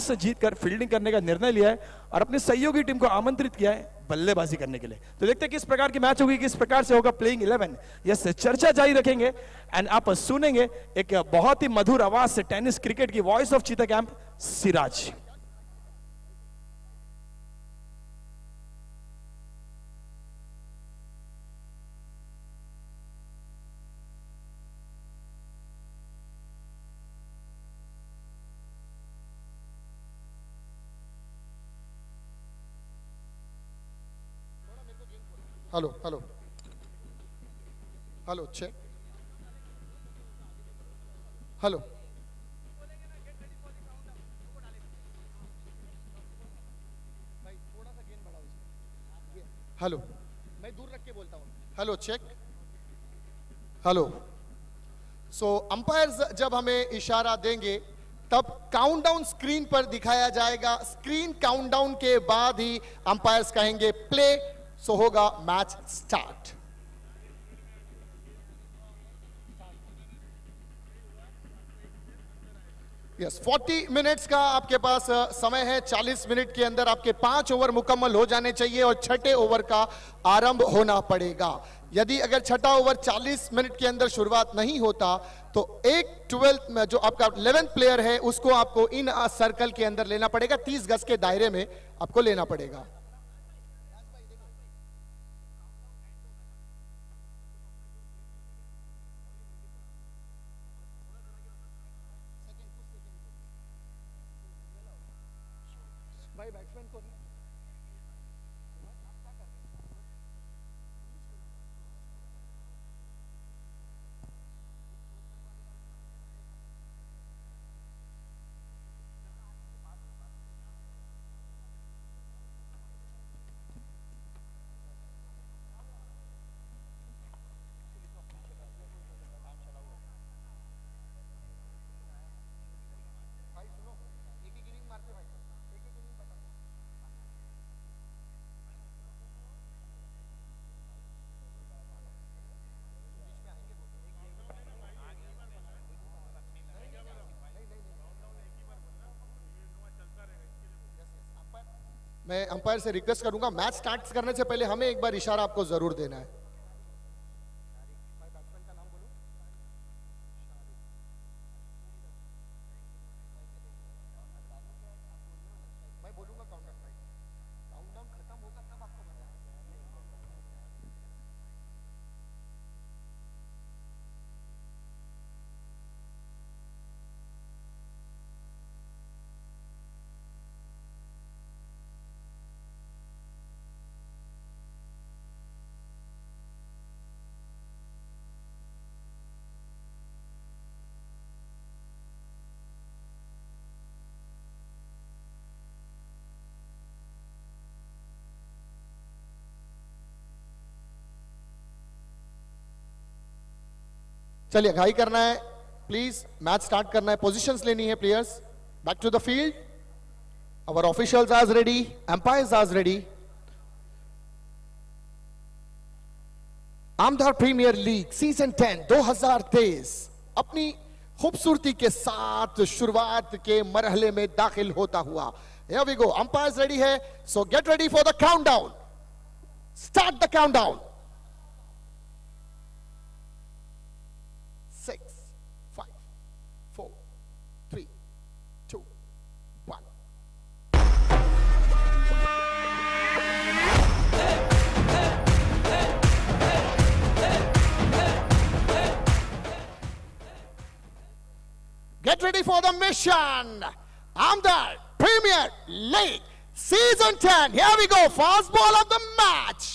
से जीतकर फील्डिंग करने का निर्णय लिया है और अपनी सहयोगी टीम को आमंत्रित किया है बल्लेबाजी करने के लिए। तो देखते हैं किस प्रकार की मैच होगी, किस प्रकार से होगा प्लेइंग 11। यस, चर्चा जारी रखेंगे एंड आप सुनेंगे एक बहुत ही मधुर आवाज से टेनिस क्रिकेट की voice of Cheetah Camp Siraj. Hello hello hello, check. Hello hello, मैं दूर रख के बोलता हूँ। Hello, check. Hello. So umpires जब हमें इशारा देंगे तब काउंटडाउन स्क्रीन पर दिखाया जाएगा। स्क्रीन काउंटडाउन के बाद ही अंपायर्स कहेंगे प्ले, सो होगा मैच स्टार्ट। यस, 40 मिनट्स का आपके पास समय है। 40 मिनट के अंदर आपके 5 ओवर मुकम्मल हो जाने चाहिए और छठे ओवर का आरंभ होना पड़ेगा। यदि अगर छठा ओवर 40 मिनट के अंदर शुरुआत नहीं होता तो एक 12th में जो आपका 11th प्लेयर है उसको आपको इन सर्कल के अंदर लेना पड़ेगा। 30 गज के दायरे में आपको लेना पड़ेगा। भाई बैट्समैन को मैं अंपायर से रिक्वेस्ट करूंगा, मैच स्टार्ट करने से पहले हमें एक बार इशारा आपको जरूर देना है। बैट्समैन का नाम बोलो। मैं बोलूंगा काउंटडाउन खत्म होगा तब आपको बताया। चलिए, घाई करना है प्लीज, मैच स्टार्ट करना है, पोजीशंस लेनी है players. Back to the field. Our officials are ready, umpires are ready. Aamdar premier league season 10 2023 अपनी खूबसूरती के साथ शुरुआत के मरहले में दाखिल होता हुआ। Here we go, umpires ready है, so get ready for the countdown. Start the countdown. 6, 5, 4, 3, 2, 1। Get ready for the mission. Amdar Premier League Season 10. Here we go. First ball of the match.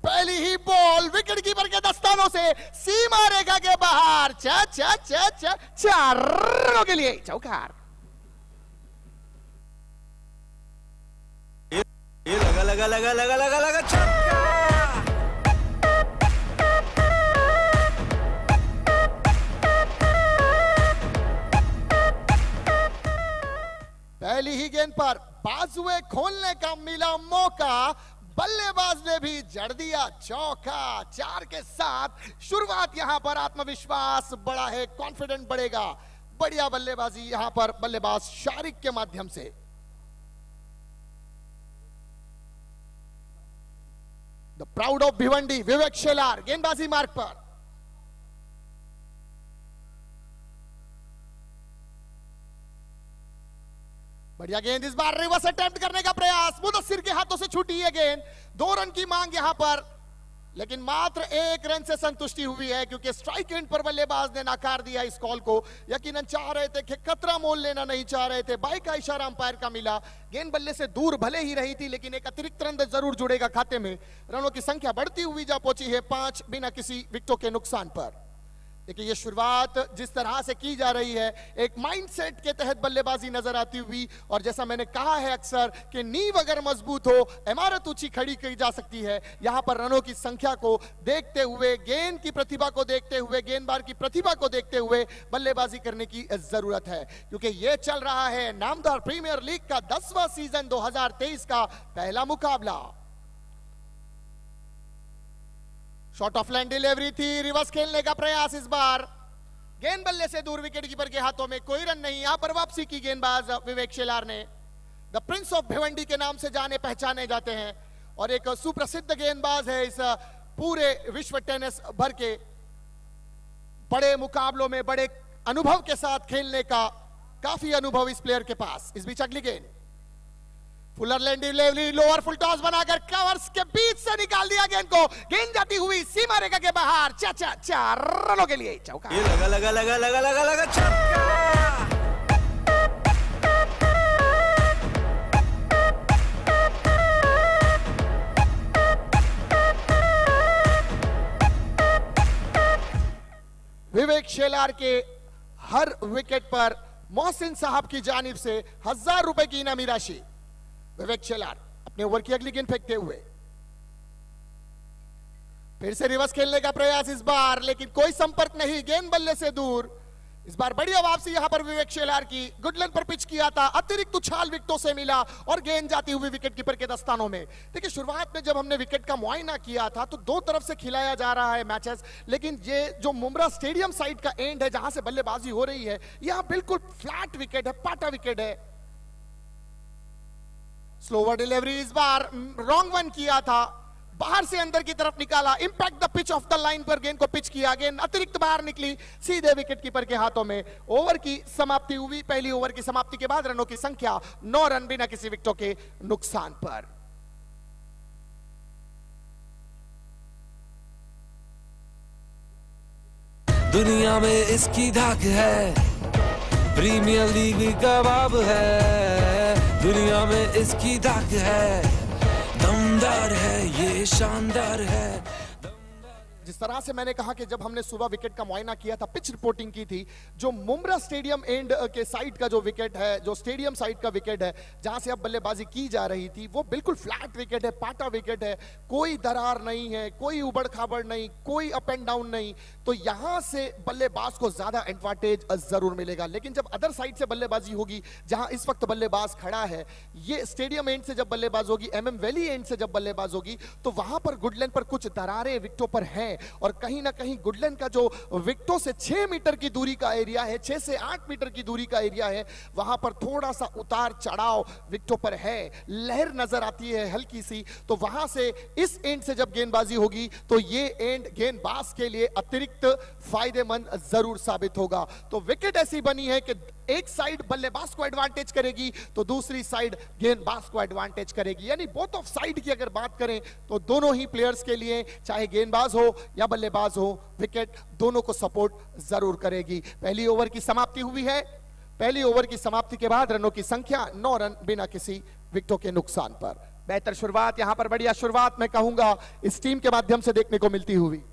पहली ही ball wicket keeper के दस्तानों से सीमा रेखा के बाहर। चार रनों के लिए चौकार। लगा छक्का। पहली ही गेंद पर बाजुए खोलने का मिला मौका, बल्लेबाज ने भी जड़ दिया चौका। 4 के साथ शुरुआत, यहां पर आत्मविश्वास बड़ा है, कॉन्फिडेंट बढ़ेगा। बढ़िया बल्लेबाजी यहां पर बल्लेबाज शारिक के माध्यम से। द प्राउड ऑफ भिवंडी विवेक शेलार गेंदबाजी मार्ग पर। बढ़िया गेंद, इस बार रिवर्स अटेम्प्ट करने का प्रयास, मुदस्सिर के हाथों से छूटी है गेंद। 2 रन की मांग यहां पर, लेकिन मात्र 1 रन से संतुष्टि हुई है क्योंकि स्ट्राइक एंड पर बल्लेबाज ने नकार दिया इस कॉल को। यकीनन चाह रहे थे कि खतरा मोल लेना नहीं चाह रहे थे, बाई का इशारा अंपायर का मिला। गेंद बल्ले से दूर भले ही रही थी, लेकिन एक अतिरिक्त रन जरूर जुड़ेगा खाते में। रनों की संख्या बढ़ती हुई जा पहुंची है 5 बिना किसी विकेटों के नुकसान पर। देखिए ये शुरुआत जिस तरह से की जा रही है, एक माइंडसेट के तहत बल्लेबाजी नजर आती हुई, और जैसा मैंने कहा है अक्सर कि नींव अगर मजबूत हो इमारत ऊंची खड़ी की जा सकती है। यहां पर रनों की संख्या को देखते हुए, गेंद की प्रतिभा को देखते हुए, गेंदबाज की प्रतिभा को देखते हुए बल्लेबाजी करने की जरूरत है, क्योंकि यह चल रहा है नामदार प्रीमियर लीग का 10वां सीजन 2023 का पहला मुकाबला। शॉर्ट ऑफ लाइन डिलीवरी थी, रिवर्स खेलने का प्रयास, इस बार गेंद बल्ले से दूर, विकेट कीपर के हाथों में, कोई रन नहीं। यहां पर वापसी की गेंदबाज विवेक शेलार ने। द प्रिंस ऑफ भिवंडी के नाम से जाने पहचाने जाते हैं और एक सुप्रसिद्ध गेंदबाज है इस पूरे विश्व टेनिस भर के। बड़े मुकाबलों में बड़े अनुभव के साथ खेलने का काफी अनुभव इस प्लेयर के पास। इस बीच अगली गेंद, Fuller land delivery, lower full toss बनाकर कवर्स के बीच से निकाल दिया गेंद को। गेंद जाती हुई सीमा रेखा के बाहर, 4 रनों के लिए चौका। ये लगा लगा लगा लगा लगा लगा छक्का। विवेक शेलार के हर विकेट पर मोहसिन साहब की जानिब से 1000 रुपए की इनामी राशि। विवेक शेलार अपने ओवर की अगली गेंद फेंकते हुए फिर से रिवर्स खेलने का प्रयास इस बार, लेकिन कोई संपर्क नहीं, गेंद बल्ले से दूर। इस बार बढ़िया वापसी यहां पर विवेक शेलार की। गुडलैंड पर पिच किया था, अतिरिक्त उछाल विकेटों से मिला और गेंद जाती हुई विकेट कीपर के दस्तानों में। देखिए शुरुआत में जब हमने विकेट का मुआयना किया था तो 2 तरफ से खिलाया जा रहा है मैचेस, लेकिन ये जो मुंब्रा स्टेडियम साइड का एंड है जहां से बल्लेबाजी हो रही है, यहां बिल्कुल फ्लैट विकेट है, पाटा विकेट है। स्लोवर डिलीवरी, इस बार रॉन्ग वन किया था, बाहर से अंदर की तरफ निकाला, impact the pitch of the line पर गेंद को पिच किया, गेंद अतिरिक्त बाहर निकली, सीधे विकेट कीपर के हाथों में। ओवर की समाप्ति हुई। पहली ओवर की समाप्ति के बाद रनों की संख्या 9 रन बिना किसी विकेटों के नुकसान पर। दुनिया में इसकी धाक है, प्रीमियर लीग का बाब है। दुनिया में इसकी धाक है, दमदार है, ये शानदार है। जिस तरह से मैंने कहा कि जब हमने सुबह विकेट का मुआयना किया था, पिच रिपोर्टिंग की थी, जो मुंब्रा स्टेडियम एंड के साइड का जो विकेट है, जो स्टेडियम साइड का विकेट है जहां से अब बल्लेबाजी की जा रही थी, वो बिल्कुल फ्लैट विकेट है, पाटा विकेट है, कोई दरार नहीं है, कोई उबड़ खाबड़ नहीं, कोई अप एंड डाउन नहीं। तो यहां से बल्लेबाज को ज्यादा एडवांटेज जरूर मिलेगा। लेकिन जब अदर साइड से बल्लेबाजी होगी, जहां इस वक्त बल्लेबाज खड़ा है, ये स्टेडियम एंड से जब बल्लेबाज होगी, एमएम वैली एंड से जब बल्लेबाज होगी, तो वहां पर गुडलैंड पर कुछ दरारें विकेटों पर हैं, और कहीं ना कहीं गुडलैंड का जो विकेटों से 6 मीटर की दूरी का एरिया है, 6 से 8 मीटर की दूरी का एरिया है, वहां पर थोड़ा सा उतार चढ़ाव विकेटों पर है, लहर नजर आती है हल्की सी। तो वहां से इस एंड से जब गेंदबाजी होगी तो ये एंड गेंदबाज के लिए अतिरिक्त फायदेमंद जरूर साबित होगा। तो विकेट ऐसी बनी है कि एक साइड बल्लेबाज को एडवांटेज करेगी तो दूसरी साइड गेंदबाज को एडवांटेज करेगी। यानी बोथ ऑफ साइड की अगर बात करें तो दोनों ही प्लेयर्स के लिए, चाहे गेंदबाज हो या बल्लेबाज हो, विकेट दोनों को सपोर्ट जरूर करेगी। पहली ओवर की समाप्ति हुई है। पहली ओवर की समाप्ति के बाद रनों की संख्या 9 रन बिना किसी विकेटों के नुकसान पर। बेहतर शुरुआत, यहां पर बढ़िया शुरुआत मैं कहूंगा इस टीम के माध्यम से देखने को मिलती हुई।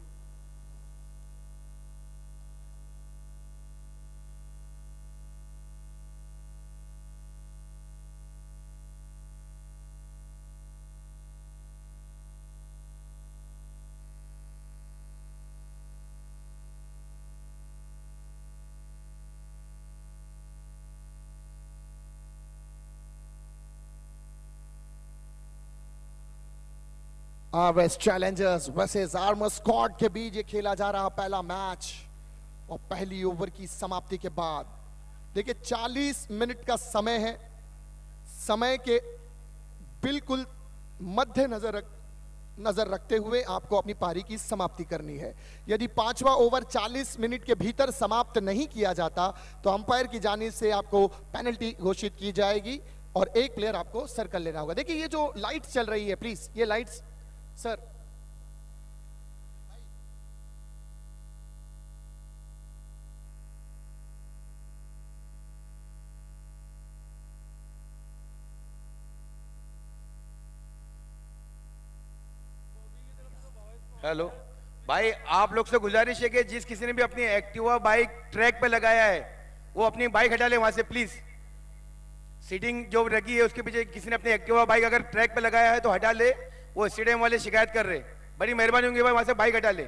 West challengers versus armour squad के बीच ये खेला जा रहा पहला मैच, और पहली ओवर की समाप्ति के बाद देखिए 40 मिनट का समय है, समय के बिल्कुल मध्य नजर रखते हुए आपको अपनी पारी की समाप्ति करनी है। यदि पांचवा ओवर 40 मिनट के भीतर समाप्त नहीं किया जाता तो अंपायर की जानिब से आपको पेनल्टी घोषित की जाएगी और एक प्लेयर आपको सर्कल लेना होगा। देखिए ये जो लाइट्स चल रही है, प्लीज ये लाइट्स सर, हेलो भाई, आप लोग से गुजारिश है कि जिस किसी ने भी अपनी एक्टिवा बाइक ट्रैक पे लगाया है वो अपनी बाइक हटा ले वहां से प्लीज। सीटिंग जो लगी है उसके पीछे किसी ने अपनी एक्टिवा बाइक अगर ट्रैक पे लगाया है तो हटा ले, वो स्टेडियम वाले शिकायत कर रहे। बड़ी मेहरबानी होगी भाई, वहां से बाइक हटा ले।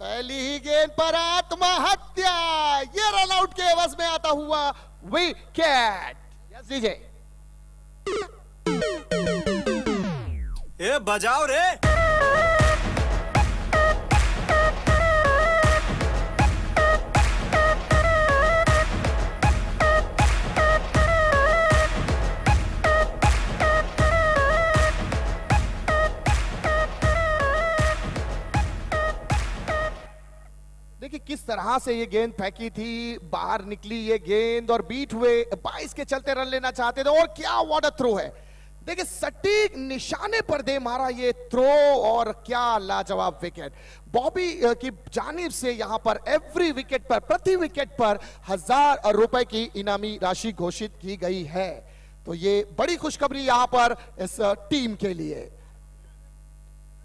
पहली ही गेंद पर आत्महत्या, ये रन आउट के एवज में आता हुआ विकेट। यस डीजे, ए बजाओ रे। देखिए किस तरह से ये गेंद फेंकी थी, बाहर निकली ये गेंद और बीट हुए 22 के चलते रन लेना चाहते थे। और क्या व्हाट अ थ्रो है, देखिए सटीक निशाने पर दे मारा ये थ्रो और क्या लाजवाब विकेट। बॉबी की जानिब से यहां पर एवरी विकेट पर, प्रति विकेट पर 1000 रुपए की इनामी राशि घोषित की गई है। तो ये बड़ी खुशखबरी यहां पर इस टीम के लिए।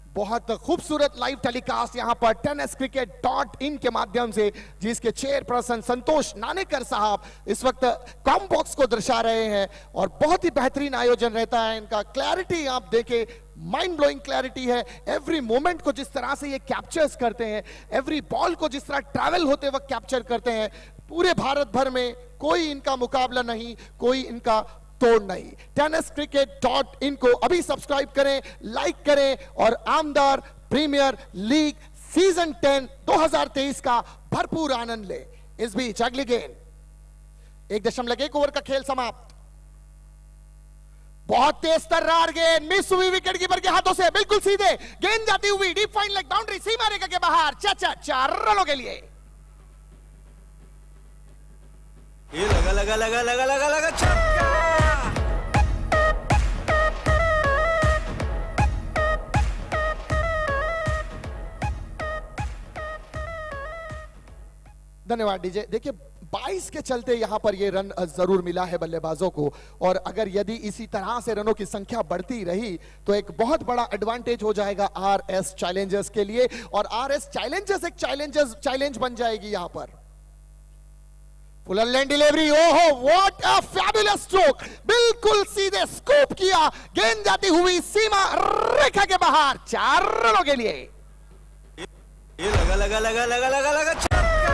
बहुत खूबसूरत लाइव टेलीकास्ट यहां पर TennisCricket.in के माध्यम से, जिसके चेयरपर्सन संतोष नानेकर साहब इस वक्त कॉम बॉक्स को दर्शा रहे हैं और बहुत ही बेहतरीन आयोजन रहता है इनका। क्लैरिटी आप देखें, माइंड ब्लोइंग क्लैरिटी है। एवरी मोमेंट को जिस तरह से ये कैप्चर्स करते हैं, एवरी बॉल को जिस तरह ट्रैवल होते वक्त कैप्चर करते हैं, पूरे भारत भर में कोई इनका मुकाबला नहीं, कोई इनका तोड़ नहीं। TennisCricket.in को अभी सब्सक्राइब करें, लाइक करें और आमदार प्रीमियर लीग सीजन 10 2023 का भरपूर आनंद ले। इस बीच अगली गेंद, 1.1 ओवर का खेल समाप्त। बहुत तेज तर्रार गेंद, मिस हुई विकेट कीपर के हाथों से, बिल्कुल सीधे गेंद जाती हुई डीप फाइन लेग बाउंड्री, सीमा रेखा के बाहर। 4 रनों के लिए। ये लगा छक्का। धन्यवाद डीजे। देखिए 22 के चलते यहां पर ये रन जरूर मिला है बल्लेबाजों को, और अगर यदि इसी तरह से रनों की संख्या बढ़ती रही तो एक बहुत बड़ा एडवांटेज हो जाएगा आरएस चैलेंजर्स के लिए, और आरएस चैलेंजर्स एक चैलेंज बन जाएगी यहां पर। फुल लेन डिलीवरी, ओहो व्हाट अ फैबुलस स्ट्रोक, बिल्कुल सीधे स्कूप किया, गेंद जाती हुई सीमा रेखा के बाहर। 4 रनों के लिए। ये लगा छक्का।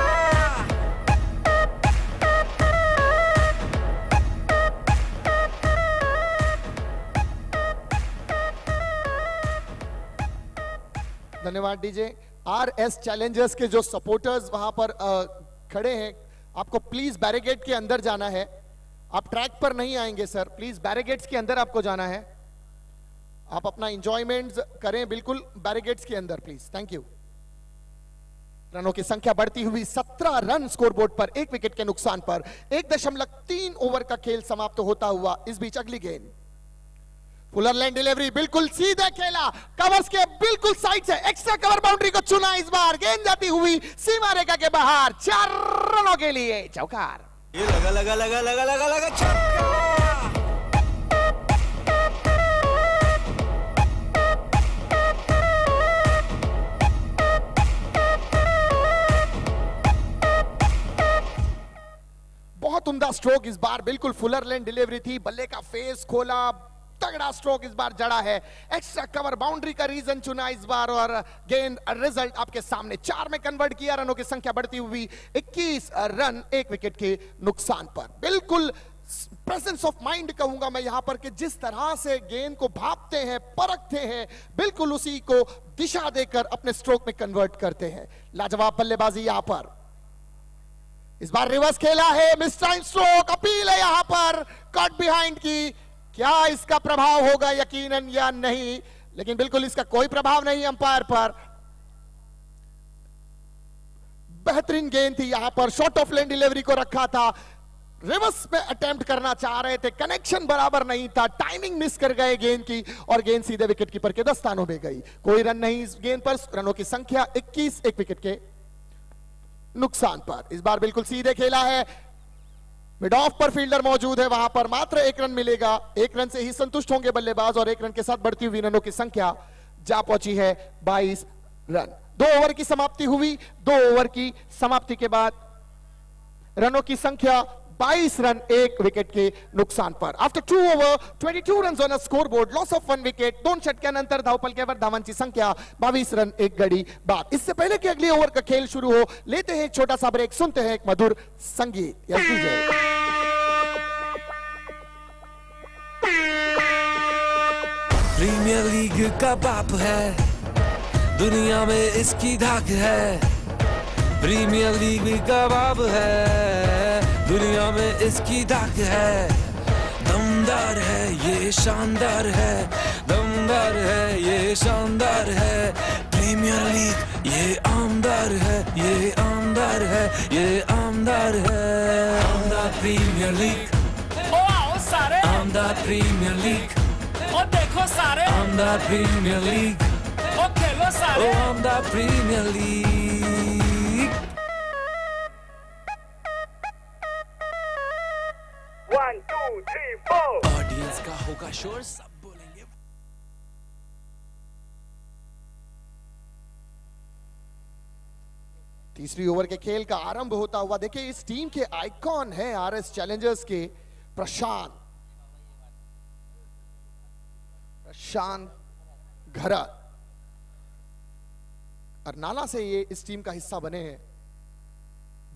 धन्यवाद डीजे। आरएस चैलेंजर्स के जो सपोर्टर्स वहां पर खड़े हैं, आपको प्लीज बैरिकेड के अंदर जाना है। आप ट्रैक पर नहीं आएंगे सर, प्लीज बैरिकेड्स के अंदर आपको जाना है। आप अपना एंजॉयमेंट करें बिल्कुल बैरिकेड्स के अंदर प्लीज, थैंक यू। रनों की संख्या बढ़ती हुई 17 रन स्कोरबोर्ड पर, 1 विकेट के नुकसान पर। 1.3 ओवर का खेल समाप्त होता हुआ। इस बीच अगली गेंद, फुलर लाइन डिलीवरी, बिल्कुल सीधे खेला, कवर्स के बिल्कुल साइड से, एक्स्ट्रा कवर बाउंड्री को चुना। इस बार गेंद जाती हुई सीमा रेखा के बाहर। 4 रनों के लिए चौकार। ये लगा छक्का। बहुत उम्दा स्ट्रोक इस बार, बिल्कुल फुलर लेन डिलीवरी थी, बल्ले का फेस खोला, तगड़ा स्ट्रोक इस बार जड़ा है। एक्स्ट्रा कवर बाउंड्री का रीजन चुना इस बार और गेंद रिजल्ट आपके सामने 4 में कन्वर्ट किया। रनों की संख्या बढ़ती हुई 21 रन, 1 विकेट के नुकसान पर। बिल्कुल प्रेजेंस ऑफ माइंड कहूंगा मैं यहां पर, कि जिस तरह से गेंद को भापते हैं, परखते हैं, बिल्कुल उसी को दिशा देकर अपने स्ट्रोक में कन्वर्ट करते हैं। लाजवाब बल्लेबाजी यहां पर। इस बार रिवर्स खेला है, मिस टाइम स्ट्रोक, अपील है यहां पर कट बिहाइंड की। क्या इसका प्रभाव होगा यकीनन या नहीं, लेकिन बिल्कुल इसका कोई प्रभाव नहीं अंपायर पर। बेहतरीन गेंद थी यहां पर, शॉर्ट ऑफ लेन डिलीवरी को रखा था, रिवर्स में अटेम्प्ट करना चाह रहे थे, कनेक्शन बराबर नहीं था, टाइमिंग मिस कर गए गेंद की और गेंद सीधे विकेट कीपर के दस्तानों में गई। कोई रन नहीं इस गेंद पर, रनों की संख्या 21, एक विकेट के नुकसान पर। इस बार बिल्कुल सीधे खेला है, मिड ऑफ पर फील्डर मौजूद है, वहां पर मात्र 1 रन मिलेगा। 1 रन से ही संतुष्ट होंगे बल्लेबाज और 1 रन के साथ बढ़ती हुई रनों की संख्या जा पहुंची है 22 रन। 2 ओवर की समाप्ति हुई। 2 ओवर की समाप्ति के बाद रनों की संख्या 22 रन, 1 विकेट के नुकसान पर। After 2 over 22 run on a scoreboard, loss of 1 wicket. 2 षटक्यानंतर धावफलकावर धावांची संख्या 22 रन, 1 गडी बाद। इससे पहले कि अगली ओवर का खेल शुरू हो, लेते हैं एक छोटा सा ब्रेक, सुनते हैं एक मधुर संगीत। Yes DJ. प्रीमियर लीग का बाप है, दुनिया में इसकी धाक है। प्रीमियर लीग का बाप है, दुनिया में इसकी धाक है। दमदार है ये शानदार है, दमदार है ये शानदार है। प्रीमियर लीग ये आमदार है, ये आमदार है, ये आमदार है। आमदार प्रीमियर लीग, ओ आओ सारे, आमदार प्रीमियर लीग, ओ देखो सारे, आमदार प्रीमियर लीग, ओ खेलो सारे। ओ आमदार प्रीमियर लीग। ऑडियंस का होगा शोर, सब बोलेंगे। तीसरी ओवर के खेल का आरंभ होता हुआ देखिए, इस टीम के आइकॉन हैं आरएस चैलेंजर्स के प्रशांत घरा, अरनाला से ये इस टीम का हिस्सा बने हैं।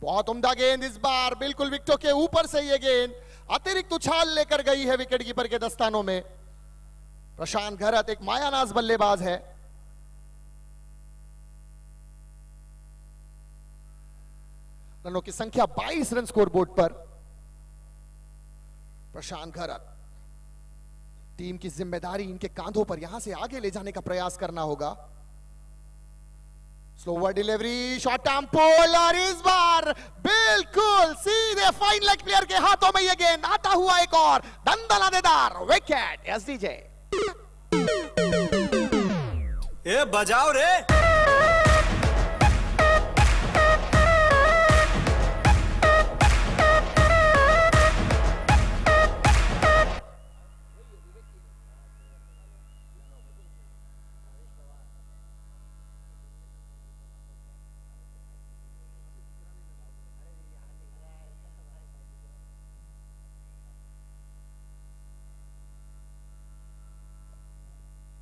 बहुत उम्दा गेंद इस बार, बिल्कुल विकेटों के ऊपर से ये गेंद अतिरिक्त उछाल लेकर गई है विकेट कीपर के दस्तानों में। प्रशांत घरत एक मायानाज बल्लेबाज है। रनों की संख्या 22 रन स्कोरबोर्ड पर। प्रशांत घरत, टीम की जिम्मेदारी इनके कांधों पर यहां से आगे ले जाने का प्रयास करना होगा। स्लोवर डिलीवरी, शॉर्ट आर्म पुल, और इस बार बिल्कुल सीधे फाइन लेग प्लेयर के हाथों में यह गेंद, आता हुआ एक और दंदनादेदार विकेट। Yes DJ. ए बजाओ रे।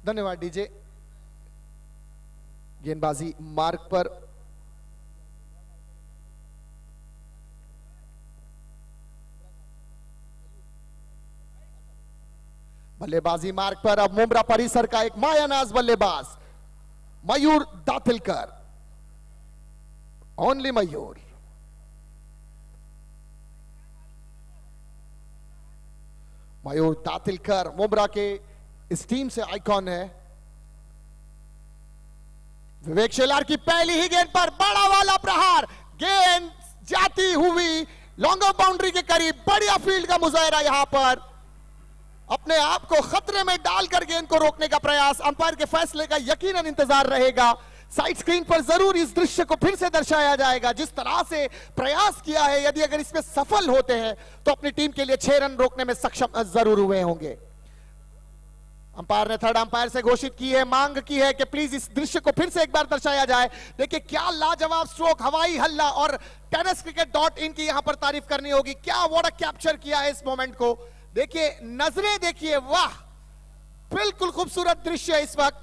धन्यवाद डीजे। गेंदबाजी मार्क पर, बल्लेबाजी मार्क पर अब मुंब्रा परिसर का एक मायानाज बल्लेबाज मयूर दातिलकर, ओनली मयूर। मयूर दातिलकर मुंब्रा के इस टीम से आइकॉन है। विवेक शेलार की पहली ही गेंद पर बड़ा वाला प्रहार, गेंद जाती हुई लॉन्ग ऑफ बाउंड्री के करीब। बढ़िया फील्ड का मुजाहरा यहां पर, अपने आप को खतरे में डालकर गेंद को रोकने का प्रयास। अंपायर के फैसले का यकीनन इंतजार रहेगा। साइड स्क्रीन पर जरूर इस दृश्य को फिर से दर्शाया जाएगा, जिस तरह से प्रयास किया है। यदि अगर इसमें सफल होते हैं तो अपनी टीम के लिए 6 रन रोकने में सक्षम जरूर हुए होंगे। अंपायर ने थर्ड अंपायर से घोषित की है, मांग की है कि प्लीज इस दृश्य को फिर से एक बार दर्शाया जाए। देखिए क्या लाजवाब स्ट्रोक, हवाई हल्ला, और TennisCricket.in की यहां पर तारीफ करनी होगी। क्या व्हाट कैप्चर किया है इस मोमेंट को। देखिए नजरें देखिए, वाह बिल्कुल खूबसूरत दृश्य इस वक्त।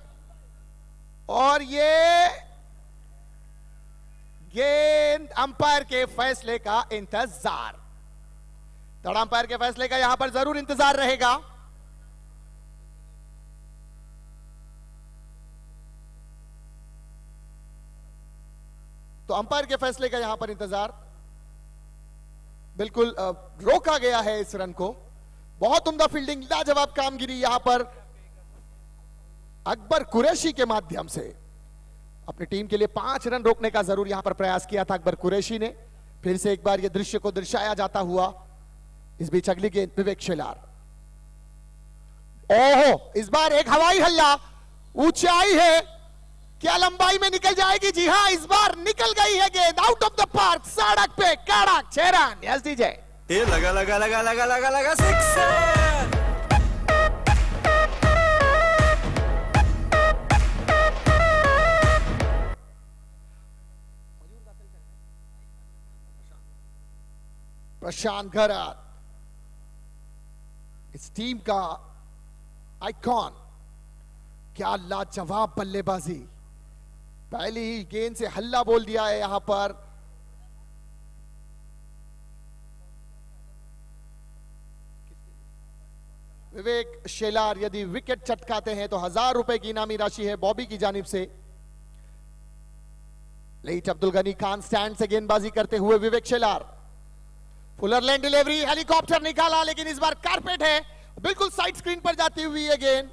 और ये गेंद अंपायर के फैसले का इंतजार। थर्ड अंपायर के फैसले का यहां पर जरूर इंतजार रहेगा। तो अंपायर के फैसले का यहां पर इंतजार, बिल्कुल रोका गया है इस रन को। बहुत उम्दा फील्डिंग, लाजवाब कामगिरी यहां पर अकबर कुरैशी के माध्यम से। अपनी टीम के लिए 5 रन रोकने का जरूर यहां पर प्रयास किया था अकबर कुरैशी ने। फिर से एक बार यह दृश्य को दर्शाया जाता हुआ। इस बीच अगली गेंद विवेक शेलार। ओहो, इस बार एक हवाई हल्ला, ऊंचाई है, क्या लंबाई में निकल जाएगी? जी हां, इस बार निकल गई है गेंद आउट ऑफ द पार्क, सड़क पे कड़क 6 रन। यस डीजे, ये लगा लगा लगा लगा लगा लगा सिक्सर। प्रशांत घरात इस टीम का आइकॉन, क्या लाजवाब बल्लेबाजी। पहली ही गेंद से हल्ला बोल दिया है यहां पर। विवेक शेलार यदि विकेट चटकाते हैं तो 1000 रुपए की इनामी राशि है बॉबी की जानिब से। लेट अब्दुल गनी खान स्टैंड से गेंदबाजी करते हुए Vivek Shelar. Fuller land delivery, helicopter निकाला, लेकिन इस बार कारपेट है, बिल्कुल साइड स्क्रीन पर जाती हुई है गेंद।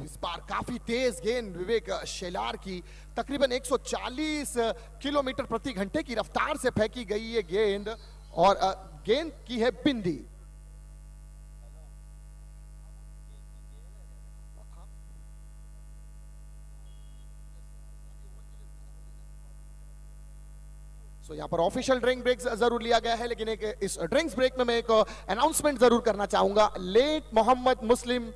इस बार काफी तेज गेंद विवेक शेलार की, तकरीबन 140 किलोमीटर प्रति घंटे की रफ्तार से फेंकी गई ये गेंद, और गेंद की है बिंदी। सो यहां पर ऑफिशियल ड्रिंक ब्रेक जरूर लिया गया है, लेकिन एक इस ड्रिंक्स ब्रेक में मैं एक अनाउंसमेंट जरूर करना चाहूंगा। लेट मोहम्मद मुस्लिम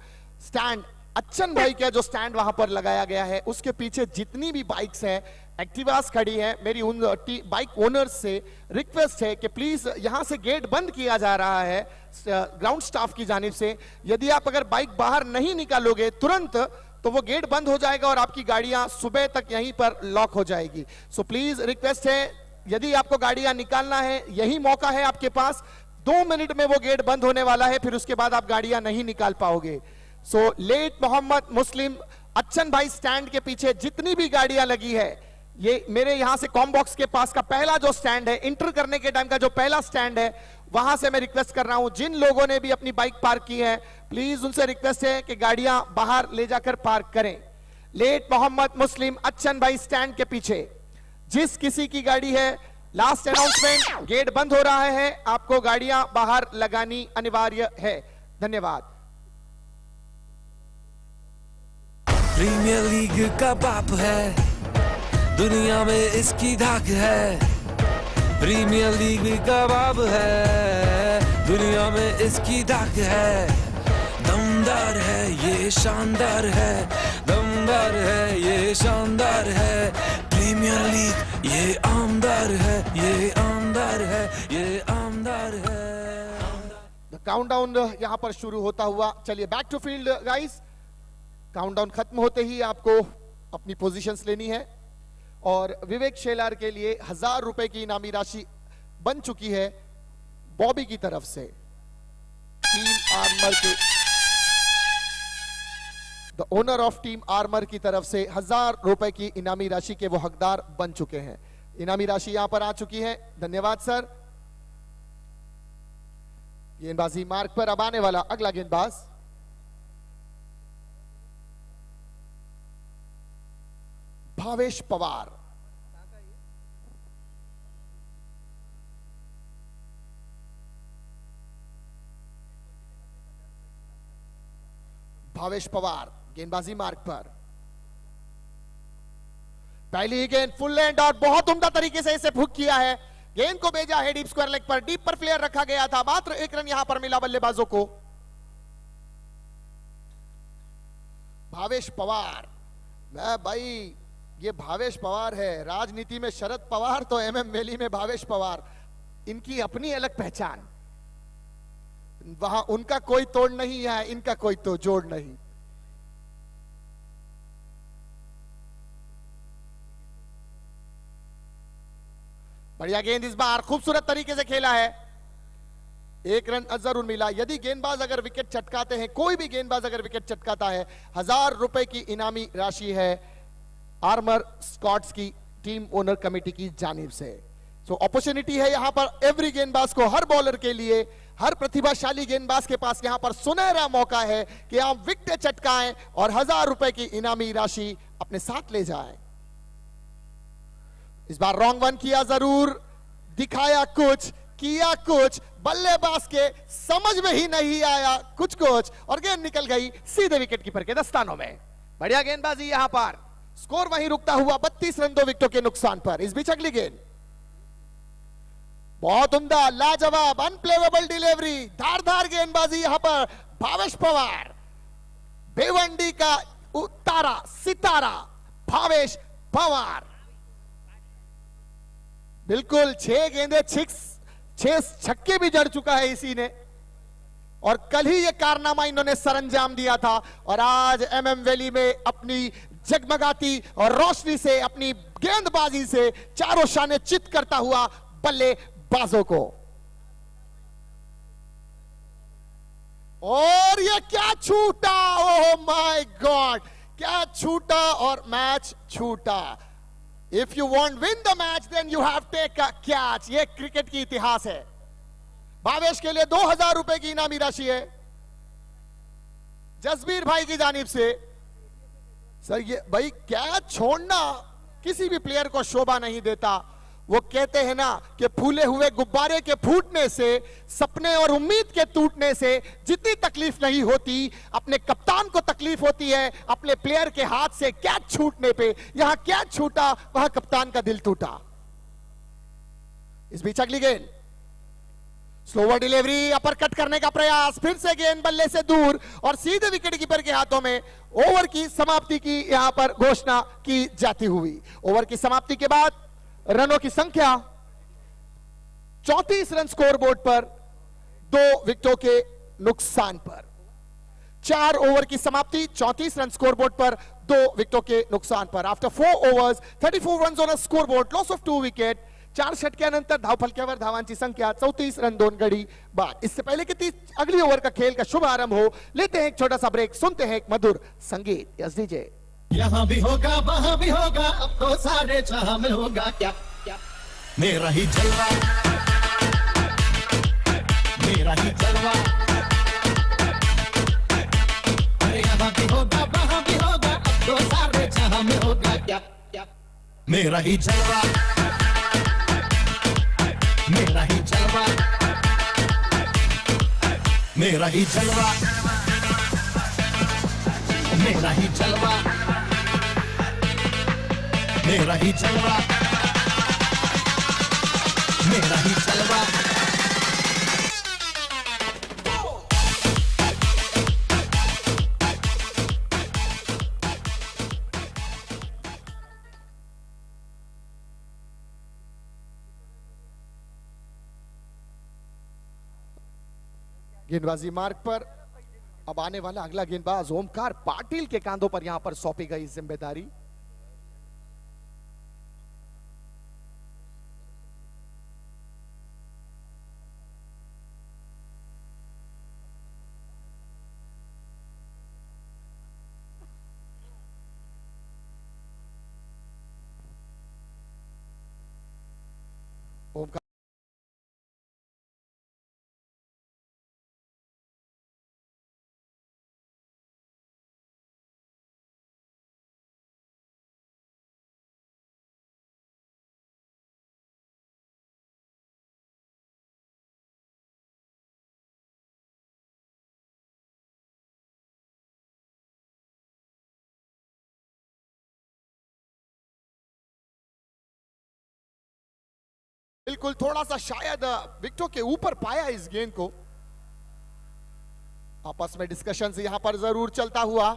स्टैंड, अच्छन भाई का जो स्टैंड वहां पर लगाया गया है, उसके पीछे जितनी भी बाइक्स हैं, एक्टिवास खड़ी हैं, मेरी उन बाइक ओनर्स से रिक्वेस्ट है कि प्लीज यहां से गेट बंद किया जा रहा है ग्राउंड स्टाफ की जानिब से। यदि आप अगर बाइक बाहर नहीं निकालोगे तुरंत, तो वो गेट बंद हो जाएगा और आपकी गाड़ियां सुबह तक यहीं पर लॉक हो जाएगी। सो प्लीज रिक्वेस्ट है, यदि आपको गाड़ियां निकालना है, यही मौका है आपके पास। 2 मिनट में वो गेट बंद होने वाला है, फिर उसके बाद आप गाड़ियां नहीं निकाल पाओगे। सो लेट मोहम्मद मुस्लिम अच्छन भाई स्टैंड के पीछे जितनी भी गाड़ियां लगी है, ये मेरे यहां से कॉम बॉक्स के पास का पहला जो स्टैंड है, इंटर करने के टाइम का जो पहला स्टैंड है, वहां से मैं रिक्वेस्ट कर रहा हूं, जिन लोगों ने भी अपनी बाइक पार्क की है, प्लीज उनसे रिक्वेस्ट है कि गाड़ियां बाहर ले जाकर पार्क करें। लेट मोहम्मद मुस्लिम अच्छन भाई स्टैंड के पीछे जिस किसी की गाड़ी है, लास्ट अनाउंसमेंट, गेट बंद हो रहा है, आपको गाड़ियां बाहर लगानी अनिवार्य है। धन्यवाद। प्रीमियर लीग का बाप है, दुनिया में इसकी धाक है। प्रीमियर लीग का बाप है, दुनिया में इसकी धाक है। दमदार है ये शानदार है, दमदार है ये शानदार है। प्रीमियर लीग ये आमदार है, ये आमदार है, ये आमदार है। काउंटडाउन यहां पर शुरू होता हुआ, चलिए back to field guys. Countdown खत्म होते ही आपको अपनी पोजीशंस लेनी है, और विवेक शेलार के लिए 1000 रुपए की इनामी राशि बन चुकी है बॉबी की तरफ से। टीम आर्मर के the owner of team armour की तरफ से 1000 रुपए की इनामी राशि के वो हकदार बन चुके हैं। इनामी राशि यहां पर आ चुकी है। धन्यवाद सर। गेंदबाजी मार्ग पर अब आने वाला अगला गेंदबाज भावेश पवार। भावेश पवार गेंदबाजी मार्ग पर, पहली ही गेंद फुल लैंड और बहुत उम्दा तरीके से इसे हुक किया है। गेंद को भेजा है डीप स्क्वायर लेग पर, डीप पर फ्लेयर रखा गया था, मात्र 1 रन यहां पर मिला बल्लेबाजों को। भावेश पवार। मैं भाई, ये भावेश पवार है, राजनीति में शरद पवार तो एमएम वैली में भावेश पवार, इनकी अपनी अलग पहचान। वहां उनका कोई तोड़ नहीं है, इनका कोई तो जोड़ नहीं। बढ़िया गेंद इस बार खूबसूरत तरीके से खेला है, एक रन जरूर मिला। यदि गेंदबाज अगर विकेट चटकाते हैं, कोई भी गेंदबाज अगर विकेट चटकाता है, 1000 रुपए की इनामी राशि है आर्मर स्कॉट्स की टीम ओनर कमेटी की जानिब से। सो अपॉर्चुनिटी है यहां पर एवरी गेंदबाज को, हर बॉलर के लिए, हर प्रतिभाशाली गेंदबाज के पास यहां पर सुनहरा मौका है कि आप विकेट चटकाएं और 1000 रुपए की इनामी राशि अपने साथ ले जाएं। इस बार रॉन्ग वन किया जरूर, दिखाया कुछ, किया कुछ, बल्लेबाज के समझ में ही नहीं आया कुछ और गेंद निकल गई सीधे विकेट कीपर के दस्तानों में। बढ़िया गेंदबाजी यहां पर, स्कोर वहीं रुकता हुआ 32 रन 2 विकेटों के नुकसान पर। इस बीच अगली गेंद बहुत उम्दा, लाजवाब, अनप्लेवेबल डिलीवरी, धारदार गेंदबाजी यहां पर भावेश पवार, बेवंडी का उतारा सितारा भावेश पवार। बिल्कुल 6 गेंदे 6 छक्के भी जड़ चुका है इसी ने, और कल ही ये कारनामा इन्होंने सरंजाम दिया था, और आज एमएम वैली में अपनी जगमगाती और रोशनी से, अपनी गेंदबाजी से चारों शाने चित करता हुआ बल्लेबाजों को। और ये क्या छूटा, ओह माय गॉड, क्या छूटा और मैच छूटा। If you want win the match, then you have take a catch. ये क्रिकेट की इतिहास है। भावेश के लिए 2000 रुपए की इनामी राशि है जसबीर भाई की जानिब से। सर ये भाई क्या छोड़ना किसी भी प्लेयर को शोभा नहीं देता। वो कहते हैं ना कि फूले हुए गुब्बारे के फूटने से, सपने और उम्मीद के टूटने से जितनी तकलीफ नहीं होती, अपने कप्तान को तकलीफ होती है अपने प्लेयर के हाथ से कैच छूटने पे। यहां कैच छूटा, वहां कप्तान का दिल टूटा। इस बीच अगली गेंद, स्लोवर डिलीवरी, अपर कट करने का प्रयास, फिर से गेंद बल्ले से दूर और सीधे विकेट कीपर के हाथों में। ओवर की समाप्ति की यहां पर घोषणा की जाती हुई। ओवर की समाप्ति के बाद रनों की संख्या 34 रन स्कोरबोर्ड पर, 2 विकेटों के नुकसान पर। 4 ओवर की समाप्ति, 34 रन स्कोरबोर्ड पर, 2 विकेटों के नुकसान पर। After 4 overs 34 runs on a scoreboard, loss of 2 wicket. 4 षटक्यानंतर धावफलक्यावर धावांची संख्या 34 रन 2 गडी बाद। इससे पहले कि अगली ओवर का खेल का शुभ आरंभ हो, लेते हैं एक छोटा सा ब्रेक, सुनते हैं एक मधुर संगीत। Yes DJ. यहाँ भी होगा वहाँ भी होगा, अब तो सारे जहां में होगा क्या क्या मेरा ही जलवा, मेरा ही जलवा। अरे यहाँ भी होगा वहाँ भी होगा, अब तो सारे जहां में होगा क्या क्या मेरा ही जलवा, मेरा ही जलवा, मेरा ही जलवा, मेरा ही जलवा, मेरा ही जलवा, मेरा ही जलवा। गेंदबाजी मार्ग पर अब आने वाला अगला गेंदबाज ओमकार पाटिल के कांधों पर यहां पर सौंपी गई जिम्मेदारी। ओमकार बिल्कुल थोड़ा सा शायद विकेटों के ऊपर पाया इस गेंद को। आपस में डिस्कशंस यहां पर जरूर चलता हुआ।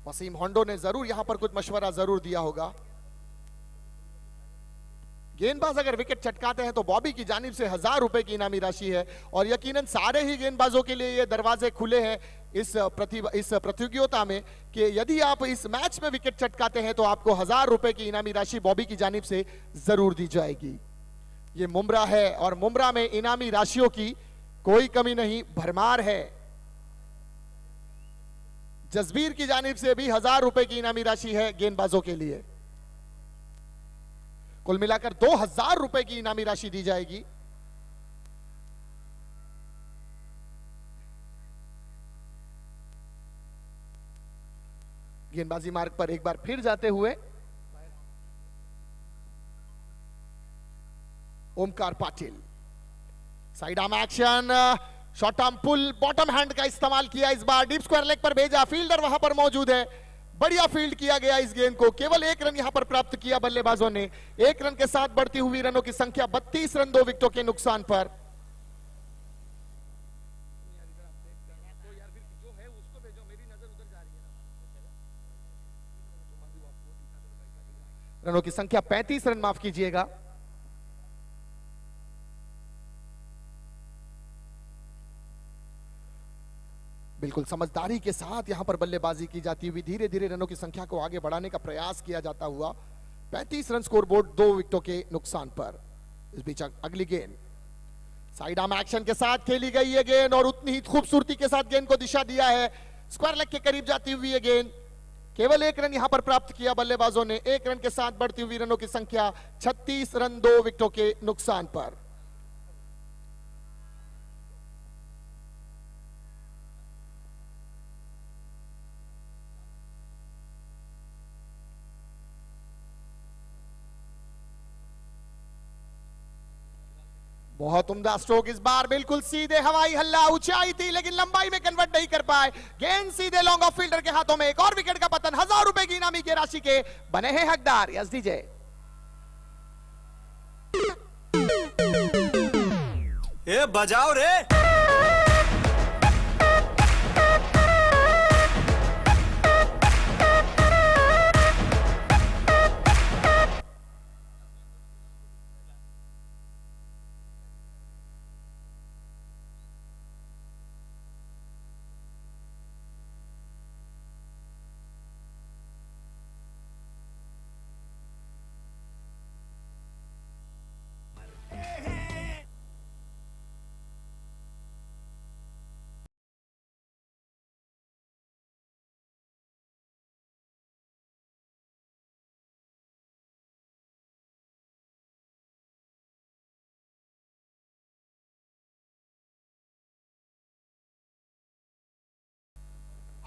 वसीम होंडो ने जरूर यहां पर कुछ मशवरा जरूर दिया होगा। गेंदबाज अगर विकेट चटकाते हैं तो बॉबी की जानिब से 1000 रुपए की इनामी राशि है और यकीनन सारे ही गेंदबाजों के लिए ये दरवाजे खुले हैं इस प्रतियोगिता में कि यदि आप इस मैच में विकेट चटकाते हैं तो आपको 1000 रुपए की इनामी राशि बॉबी की जानिब से जरूर दी जाएगी। ये मुंब्रा है और मुंब्रा में इनामी राशियों की कोई कमी नहीं, भरमार है। जसबीर की जानिब से भी 1000 रुपए की इनामी राशि है गेंदबाजों के लिए। कुल मिलाकर 2000 रुपए की इनामी राशि दी जाएगी। गेंदबाजी मार्ग पर एक बार फिर जाते हुए Omkar Patil, side arm action, short arm pull, bottom hand का इस्तेमाल किया इस बार, डीप स्क्वायर लेग पर भेजा, फील्डर वहां पर मौजूद है, बढ़िया फील्ड किया गया इस गेंद को। केवल 1 रन यहां पर प्राप्त किया बल्लेबाजों ने। 1 रन के साथ बढ़ती हुई रनों की संख्या 32 रन 2 विकेटों के नुकसान पर। रनों की संख्या 35 रन, माफ कीजिएगा। बिल्कुल समझदारी के साथ यहां पर बल्लेबाजी की जाती हुई धीरे धीरे रनों की संख्या को आगे बढ़ाने का प्रयास किया जाता हुआ। 35 रन स्कोरबोर्ड 2 विकेटों के नुकसान पर। इस बीच अगली गेंद साइड आर्म एक्शन के साथ खेली गई है गेंद और उतनी ही खूबसूरती के साथ गेंद को दिशा दिया है। स्क्वायर लेग के करीब जाती हुई है गेंद। केवल 1 रन यहां पर प्राप्त किया बल्लेबाजों ने। 1 रन के साथ बढ़ती हुई रनों की संख्या 36 रन 2 विकेटों के नुकसान पर। बहुत उम्दा स्ट्रोक इस बार, बिल्कुल सीधे हवाई हल्ला, ऊंचाई थी लेकिन लंबाई में कन्वर्ट नहीं कर पाए। गेंद सीधे लॉन्ग ऑफ फील्डर के हाथों में। एक और विकेट का पतन। 1000 रुपए की इनामी की राशि के बने हैं हकदार। Yes DJ. ए बजाओ रे।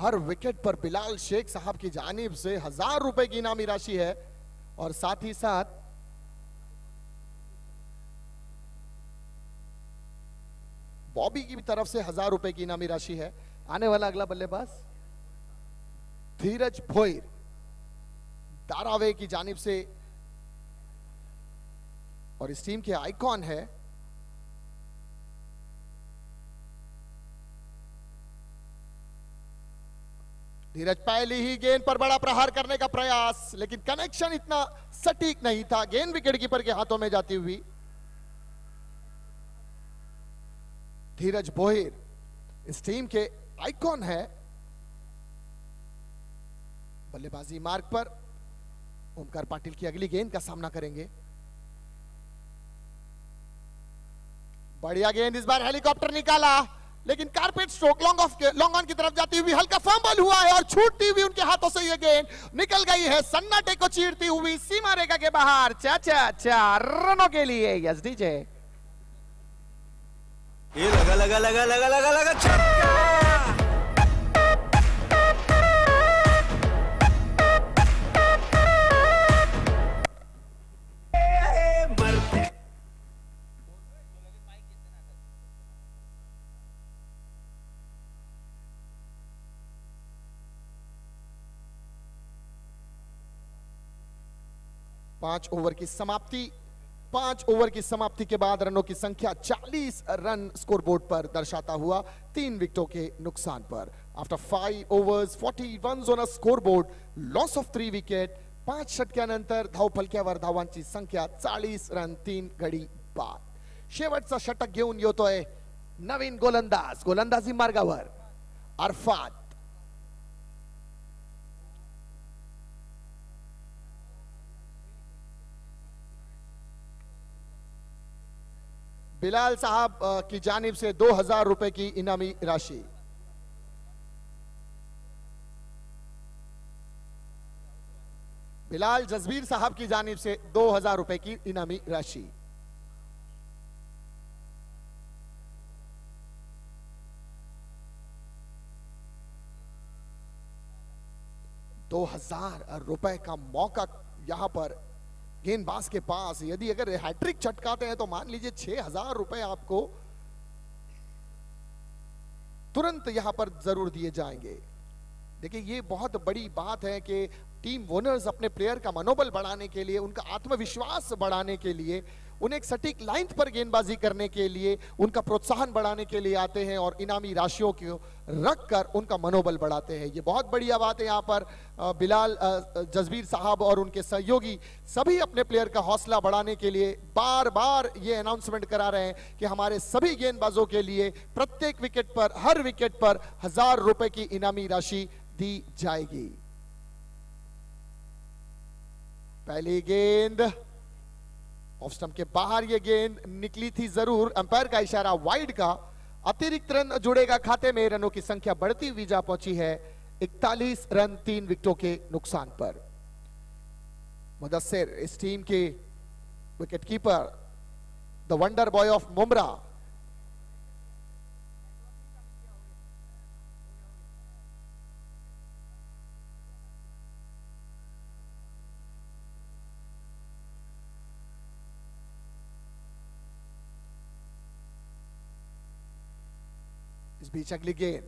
हर विकेट पर बिलाल शेख साहब की जानिब से 1000 रुपए की इनामी राशि है और साथ ही साथ बॉबी की तरफ से 1000 रुपए की इनामी राशि है। आने वाला अगला बल्लेबाज धीरज भोईर, दारावे की जानिब से और इस टीम के आइकॉन है। धीरज पहली ही गेंद पर बड़ा प्रहार करने का प्रयास, लेकिन कनेक्शन इतना सटीक नहीं था। गेंद विकेट कीपर के हाथों में जाती हुई। धीरज भोईर इस टीम के आइकॉन है। बल्लेबाजी मार्ग पर ओमकार पाटिल की अगली गेंद का सामना करेंगे। बढ़िया गेंद इस बार, हेलीकॉप्टर निकाला लेकिन कारपेट स्ट्रोक लॉन्ग ऑन की तरफ जाती हुई हल्का फंबल हुआ है और छूटती हुई उनके हाथों से यह गेंद निकल गई है सन्नाटे को चीरती हुई सीमा रेखा के बाहर। 4 रनों के लिए। Yes DJ. ये लगा लगा लगा लगा लगा लगा छक्का। पांच ओवर की समाप्ति। 5 ओवर की समाप्ति के बाद रनों की संख्या 40 रन स्कोरबोर्ड पर दर्शाता हुआ 3 विकेटों के नुकसान पर। After 5 overs 40 runs on a scoreboard, loss of 3 wicket, 5 षटक्यानंतर धावफलक्यावर धावांची संख्या 40 रन 3 गडी बाद. शेवटचा षटक घेऊन येतोय नवीन गोलंदाज, गोलंदाजी मार्गावर अरफात. बिलाल साहब की जानिब से 2000 रुपए की इनामी राशि. बिलाल जसबीर साहब की जानिब से 2000 रुपए की इनामी राशि. ₹2000 का मौका यहां पर गेंदबाज के पास. यदि अगर हैट्रिक चटकाते हैं तो मान लीजिए ₹6000 आपको तुरंत यहां पर जरूर दिए जाएंगे. देखिए ये बहुत बड़ी बात है कि टीम ओनर्स अपने प्लेयर का मनोबल बढ़ाने के लिए, उनका आत्मविश्वास बढ़ाने के लिए, उन्हें एक सटीक लाइन पर गेंदबाजी करने के लिए, उनका प्रोत्साहन बढ़ाने के लिए आते हैं और इनामी राशियों को रखकर उनका मनोबल बढ़ाते हैं. ये बहुत बढ़िया बात है. यहाँ पर बिलाल जसबीर साहब और उनके सहयोगी सभी अपने प्लेयर का हौसला बढ़ाने के लिए बार बार ये अनाउंसमेंट करा रहे हैं कि हमारे सभी गेंदबाजों के लिए प्रत्येक विकेट पर, हर विकेट पर ₹1000 की इनामी राशि दी जाएगी. पहली गेंद ऑफ स्टंप के बाहर, ये गेंद निकली थी जरूर. अंपायर का इशारा वाइड का. अतिरिक्त रन जुड़ेगा खाते में. रनों की संख्या बढ़ती हुई जा पहुंची है 41 रन 3 विकेटों के नुकसान पर. मुदस्सिर इस टीम के wicket keeper, the wonder boy of Mumbra. इस बीच अगली गेंद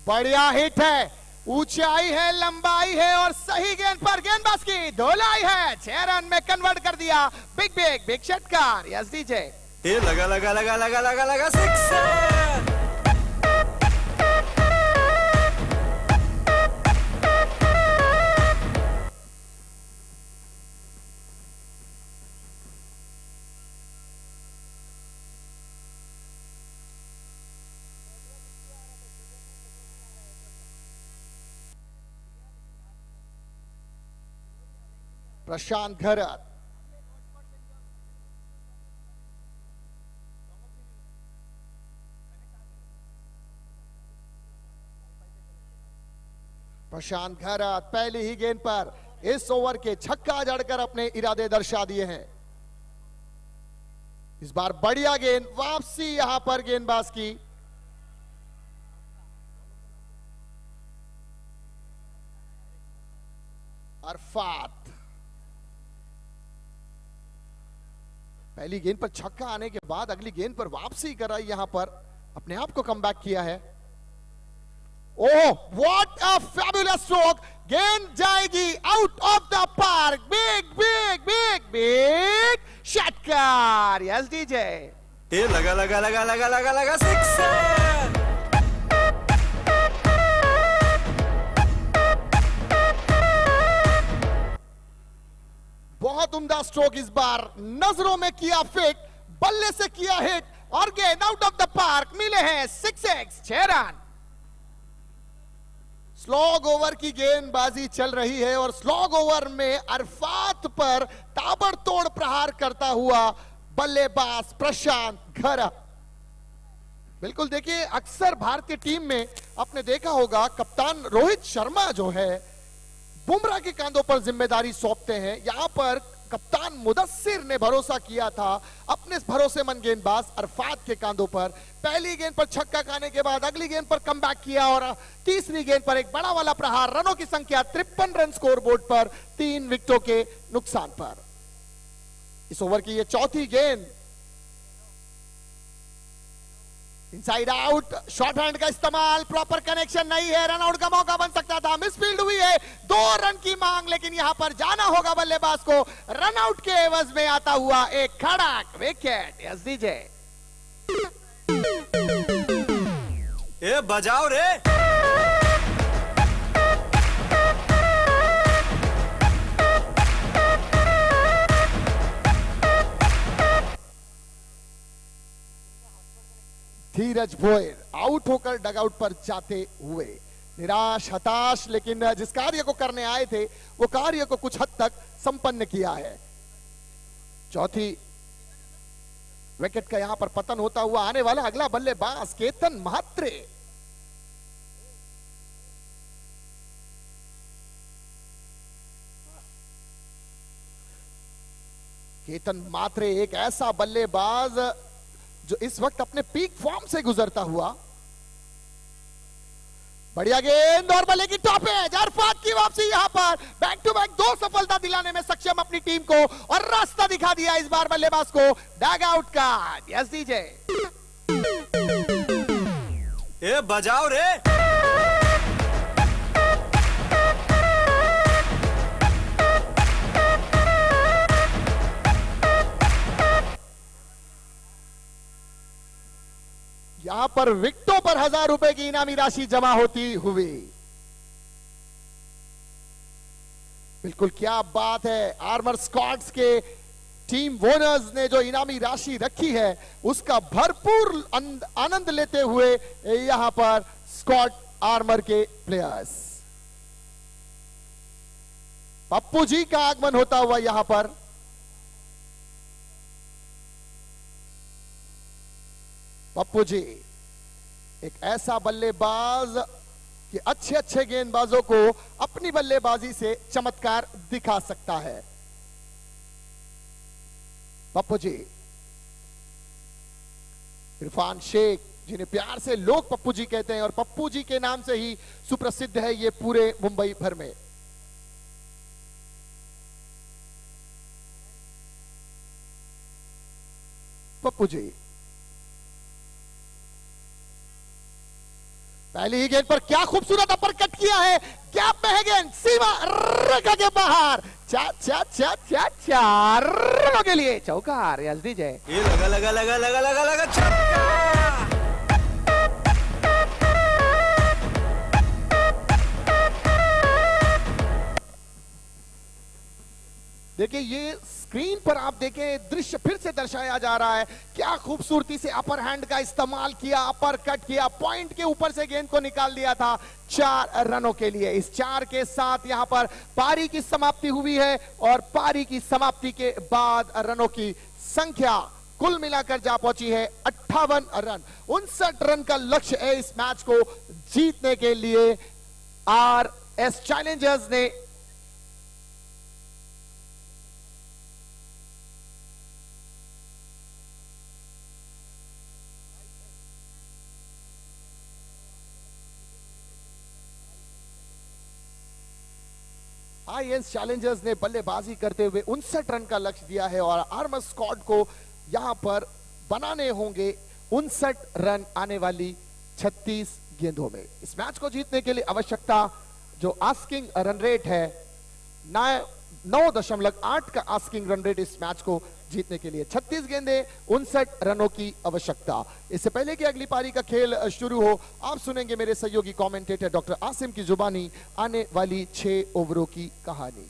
बढ़िया हिट है. ऊंचाई है, लंबाई है और सही गेंद पर गेंदबाज की धोलाई है. 6 रन में कन्वर्ट कर दिया. बिग षटकार. Yes DJ. ये लगा लगा लगा लगा लगा लगा सिक्सर. प्रशांत घरत. प्रशांत घरत पहली ही गेंद पर इस ओवर के छक्का जड़कर अपने इरादे दर्शा दिए हैं. इस बार बढ़िया गेंद, वापसी यहां पर गेंदबाज की. अरफात पहली गेंद पर छक्का आने के बाद अगली गेंद पर वापसी कराई. यहां पर अपने आप को कमबैक किया है. Oh, what a fabulous stroke. गेंद जाएगी out of the park. Big षटकार. Yes DJ. ये लगा लगा लगा लगा लगा लगा सिक्सर. बहुत उम्दा स्ट्रोक. इस बार नजरों में किया फिट, बल्ले से किया हिट और गेंद आउट ऑफ द पार्क. मिले हैं 6 रन. स्लॉग ओवर की गेंदबाजी चल रही है और स्लॉग ओवर में अरफात पर ताबड़तोड़ प्रहार करता हुआ बल्लेबाज प्रशांत घरत. बिल्कुल देखिए, अक्सर भारतीय टीम में आपने देखा होगा कप्तान रोहित शर्मा जो है बुमराह के कांधों पर जिम्मेदारी सौंपते हैं. यहां पर कप्तान मुदस्सिर ने भरोसा किया था अपने भरोसेमंद गेंदबाज अरफात के कांधों पर. पहली गेंद पर छक्का खाने के बाद अगली गेंद पर कमबैक किया और तीसरी गेंद पर एक बड़ा वाला प्रहार. रनों की संख्या 53 रन स्कोरबोर्ड पर 3 विकेटों के नुकसान पर. इस ओवर की यह चौथी गेंद. इनसाइड आउट, शॉर्ट हैंड का इस्तेमाल, प्रॉपर कनेक्शन नहीं है. रन आउट का मौका बन सकता था. मिसफील्ड हुई है. 2 रन की मांग, लेकिन यहां पर जाना होगा बल्लेबाज को. रन आउट के एवज में आता हुआ एक खड़क विकेट. Yes DJ. ए बजाओ रे। धीरज भोयर आउट होकर डगआउट पर जाते हुए निराश हताश, लेकिन जिस कार्य को करने आए थे वो कार्य को कुछ हद तक संपन्न किया है। चौथी विकेट का यहां पर पतन होता हुआ आने वाला अगला बल्लेबाज केतन महात्रे। केतन मात्रे एक ऐसा बल्लेबाज जो इस वक्त अपने पीक फॉर्म से गुजरता हुआ। बढ़िया गेंद और बल्ले की टॉप एज, अरफात की वापसी यहां पर बैक टू बैक 2 सफलता दिलाने में सक्षम अपनी टीम को, और रास्ता दिखा दिया इस बार बल्लेबाज को डग आउट का। Yes DJ. ए बजाओ रे। यहां पर विकेटों पर 1000 रुपए की इनामी राशि जमा होती हुई। बिल्कुल क्या बात है, आर्मर स्क्वाड्स के टीम वोनर्स ने जो इनामी राशि रखी है उसका भरपूर आनंद लेते हुए यहां पर स्क्वाड आर्मर के प्लेयर्स। पप्पू जी का आगमन होता हुआ यहां पर। पप्पू जी एक ऐसा बल्लेबाज कि अच्छे अच्छे गेंदबाजों को अपनी बल्लेबाजी से चमत्कार दिखा सकता है। पप्पू जी, इरफान शेख जिन्हें प्यार से लोग पप्पू जी कहते हैं और पप्पू जी के नाम से ही सुप्रसिद्ध है ये पूरे मुंबई भर में। पप्पू जी पहली ही गेंद पर क्या खूबसूरत अपर कट किया है, गैप में है गेंद, सीमा रेखा के बाहर, चार रनों के लिए चौकार। Yes DJ. ये लगा लगा लगा लगा लगा लगा छक्का। देखिए ये स्क्रीन पर आप देखें दृश्य फिर से दर्शाया जा रहा है, क्या खूबसूरती से अपर हैंड का इस्तेमाल किया, अपर कट किया, पॉइंट के ऊपर से गेंद को निकाल दिया था 4 रनों के लिए। इस 4 के साथ यहां पर पारी की समाप्ति हुई है और पारी की समाप्ति के बाद रनों की संख्या कुल मिलाकर जा पहुंची है 58 रन। 59 रन का लक्ष्य है इस मैच को जीतने के लिए। आरएस चैलेंजर्स ने आईएस चैलेंजर्स ने बल्लेबाजी करते हुए 59 रन का लक्ष्य दिया है और आर्मर स्क्वाड को यहां पर बनाने होंगे 59 रन आने वाली 36 गेंदों में। इस मैच को जीतने के लिए आवश्यकता जो आस्किंग रन रेट है 9.8 का आस्किंग रन रेट इस मैच को जीतने के लिए, 36 गेंदें 59 रनों की आवश्यकता। इससे पहले कि अगली पारी का खेल शुरू हो, आप सुनेंगे मेरे सहयोगी कमेंटेटर डॉक्टर आसिम की जुबानी आने वाली 6 ओवरों की कहानी।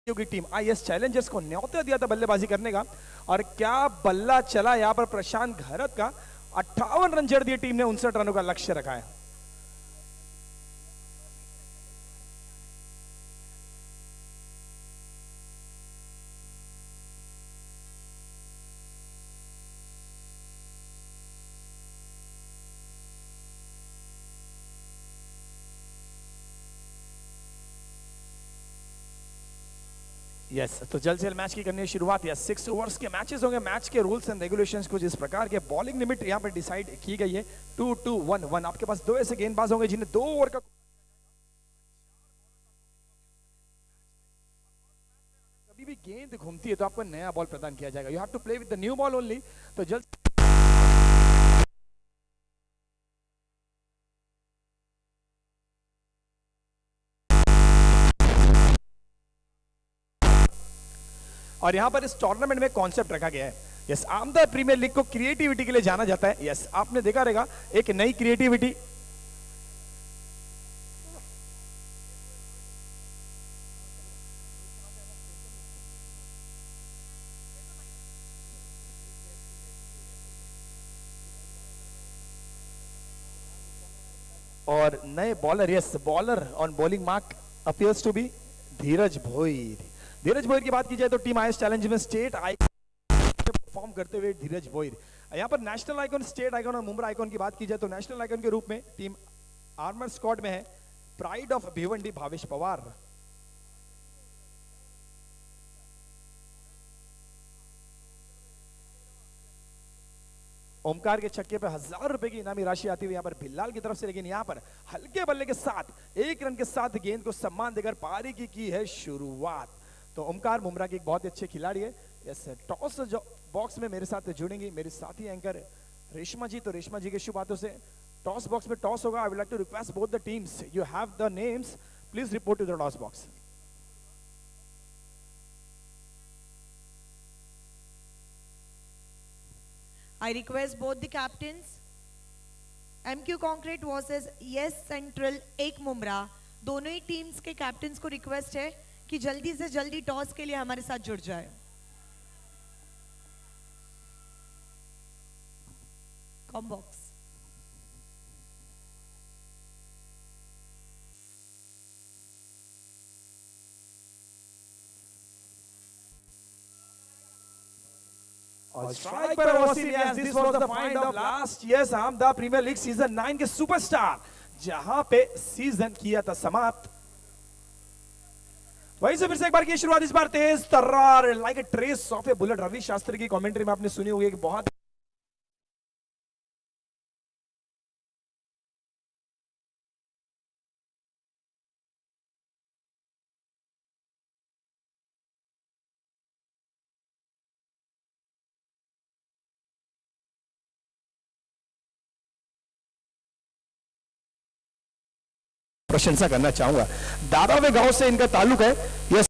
की टीम आईएस चैलेंजर्स को न्योता दिया था बल्लेबाजी करने का, और क्या बल्ला चला यहां पर प्रशांत घरत का। 58 रन जड़ दिए टीम ने, 59 रनों का लक्ष्य रखा है। यस तो जल्द से जल्द मैच की करनी है शुरुआत। यस 6 ओवर्स के मैचेस होंगे। मैच के रूल्स एंड रेगुलेशंस कुछ इस प्रकार के। बॉलिंग लिमिट यहां पर डिसाइड की गई है 2-2-1-1। आपके पास दो ऐसे गेंदबाज होंगे जिन्हें 2 ओवर का, कभी भी गेंद घूमती है तो आपको नया बॉल प्रदान किया जाएगा। You have to play with the new ball only. तो जल्द और यहां पर इस टूर्नामेंट में कॉन्सेप्ट रखा गया है। यस आमदा प्रीमियर लीग को क्रिएटिविटी के लिए जाना जाता है। यस आपने देखा रहेगा एक नई क्रिएटिविटी। और नए bowler, yes bowler on bowling mark appears to be Dheeraj Bhoir. Dheeraj Bhoir की बात की जाए तो टीम आईएस चैलेंज में स्टेट आइकन परफॉर्म करते हुए धीरज भोईर। यहां पर नेशनल आइकन, स्टेट आइकन और मुंब्रा आइकन की बात की जाए तो नेशनल आइकन के रूप में टीम आर्मर स्क्वाड में है प्राइड ऑफ भिवंडी भावेश पवार। ओमकार के छक्के पे 1000 रुपए की इनामी राशि आती हुई यहां पर बिल्लाल की तरफ से, लेकिन यहां पर हल्के बल्ले के साथ 1 रन के साथ गेंद को सम्मान देकर पारी की है शुरुआत। तो ओमकार मुंब्रा के एक बहुत अच्छे खिलाड़ी है। यस टॉस जो बॉक्स में मेरे साथ जुड़ेंगी मेरी साथी एंकर रेशमा जी। तो रेशमा जी के शुभ हाथों से टॉस बॉक्स में टॉस होगा। I would like to request both the teams, you have the names, please report to the toss box. I request both the captains, MQ Concrete versus Yes Central एक मुम्बरा, दोनों ही teams के captains को request है कि जल्दी से जल्दी toss के लिए हमारे साथ जुड़ जाए। कॉम बॉक्स और स्ट्राइक पर Wasim, yes this was the find of last yes Aamdar Premier league season 9 के सुपरस्टार, जहां पे सीजन किया था समाप्त। वहीं से फिर से एक बार की शुरुआत, इस बार तेज तर्रार like a trace of a bullet. Ravi Shastri की कमेंट्री में आपने सुनी होगी कि बहुत प्रशंसा करना चाहूंगा। दादावे गांव से इनका ताल्लुक है। यस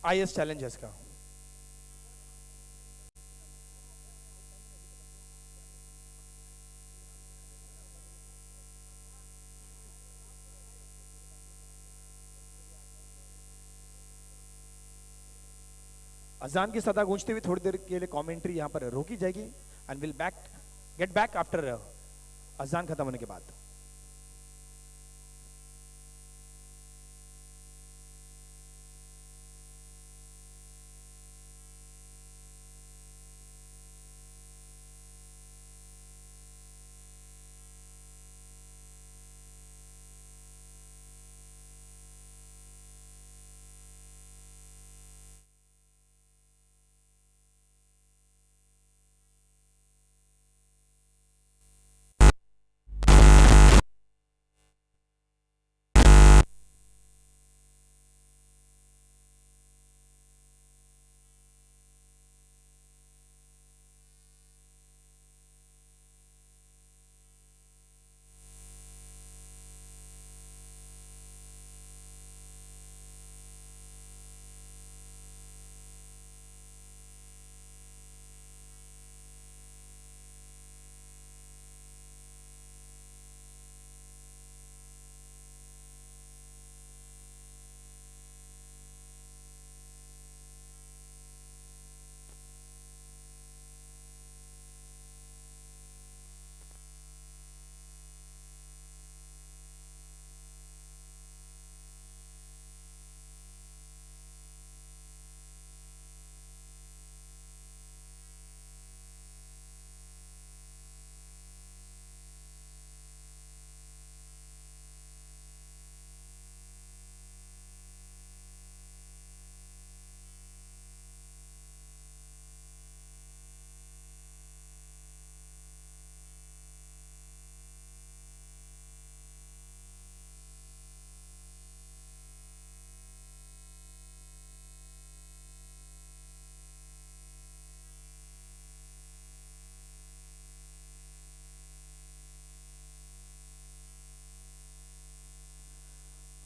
आईएस चैलेंजर्स का अजान की सदा गूंजते हुए थोड़ी देर के लिए कमेंट्री यहां पर रोकी जाएगी and will get back after अजान खत्म होने के बाद।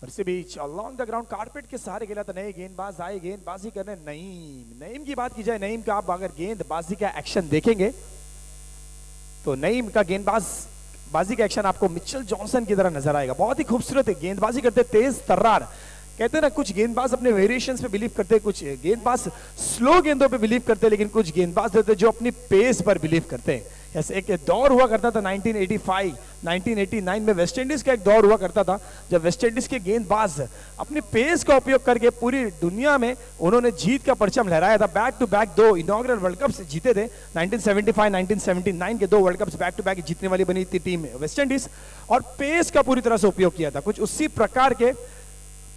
और इसी बीच along the ground कारपेट के सहारे खेला था नए गेंदबाज आए गेंदबाजी करने। नईम नईम की बात की जाए, नईम का आप अगर गेंदबाजी का एक्शन देखेंगे तो नईम का गेंदबाजी का एक्शन आपको मिचेल जॉनसन की तरह नजर आएगा। बहुत ही खूबसूरत है गेंदबाजी करते, तेज तर्रार। कहते हैं ना कुछ गेंदबाज अपने वेरिएशंस पे बिलीव करते हैं, कुछ गेंदबाज स्लो गेंदों पे बिलीव करते हैं, लेकिन कुछ गेंदबाज होते हैं जो अपनी पेस पर बिलीव करते हैं। ऐसे एक दौर हुआ करता था 1985 1989 में वेस्ट इंडीज का एक दौर हुआ करता था जब वेस्ट इंडीज के गेंदबाज अपनी पेस का उपयोग करके पूरी दुनिया में उन्होंने जीत का परचम लहराया था। Back to back 2 inaugural world cup जीते थे। 1975 1979 के 2 world cups back to back जीतने वाली बनी थी टीम वेस्ट इंडीज, और पेस का पूरी तरह से उपयोग किया था। कुछ उसी प्रकार के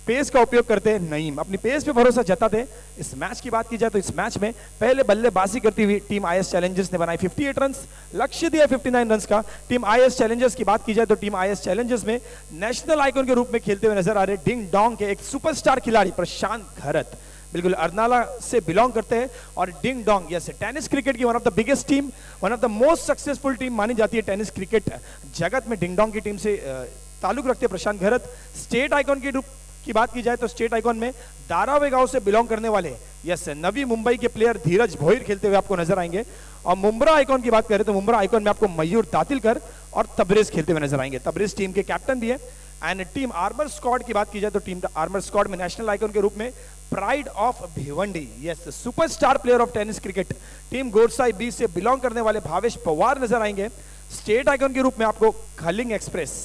पेस का उपयोग करते हैं नईम, अपनी पेस पे भरोसा जताते। इस मैच की बात की जाए तो इस मैच में पहले बल्लेबाजी करती हुई टीम आईएस चैलेंजर्स ने बनाई 58 रन, लक्ष्य दिया 59 रन का। टीम आईएस चैलेंजर्स की बात की जाए तो टीम आईएस चैलेंजर्स में नेशनल आइकॉन के रूप में खेलते हुए नजर आ रहे डिंग डोंग के एक सुपरस्टार खिलाड़ी प्रशांत घरत, बिल्कुल अर्नाला से बिलोंग करते हैं। और ding dong yes tennis cricket की one of the biggest team, one of the most successful team मानी जाती है टेनिस क्रिकेट जगत में। डिंग डोंग की टीम से ताल्लुक रखते हैं प्रशांत घरत। स्टेट आइकॉन के रूप की बात की जाए तो स्टेट आइकॉन में धारावी गांव से बिलोंग करने वाले यस नवी मुंबई के प्लेयर धीरज भोईर खेलते हुए आपको नजर आएंगे। और मुंब्रा आइकॉन की बात करें तो मुंब्रा आइकॉन में आपको मयूर तातिलकर और तबरेज खेलते हुए नजर आएंगे। तबरेज टीम के कैप्टन भी है। एंड टीम आर्मर स्क्वाड की बात की जाए तो टीम आर्मर स्क्वाड में नेशनल आइकॉन के रूप में pride of Bhiwandi yes superstar player of tennis cricket team Gorsai B से बिलोंग करने वाले भावेश पवार नजर आएंगे। स्टेट आइकॉन के रूप में आपको खलिंग एक्सप्रेस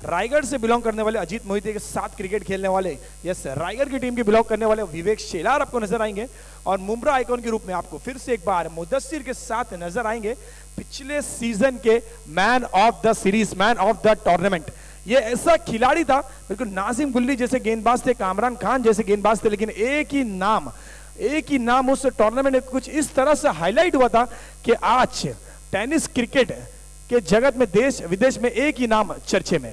रायगढ़ से बिलोंग करने वाले अजीत मोहिते के साथ क्रिकेट खेलने वाले यस रायगढ़ की टीम के बिलोंग करने वाले विवेक शेलार आपको नजर आएंगे। और मुंब्रा आइकॉन के रूप में आपको फिर से एक बार मुदस्सिर के साथ नजर आएंगे, पिछले सीजन के man of the series, man of the tournament. ये ऐसा खिलाड़ी था, बिल्कुल नाजिम गुल्ली जैसे गेंदबाज थे, कामरान खान जैसे गेंदबाज थे, लेकिन एक ही नाम उस टूर्नामेंट में कुछ इस तरह से हाईलाइट हुआ था कि आज टेनिस क्रिकेट के जगत में देश विदेश में एक ही नाम चर्चे में।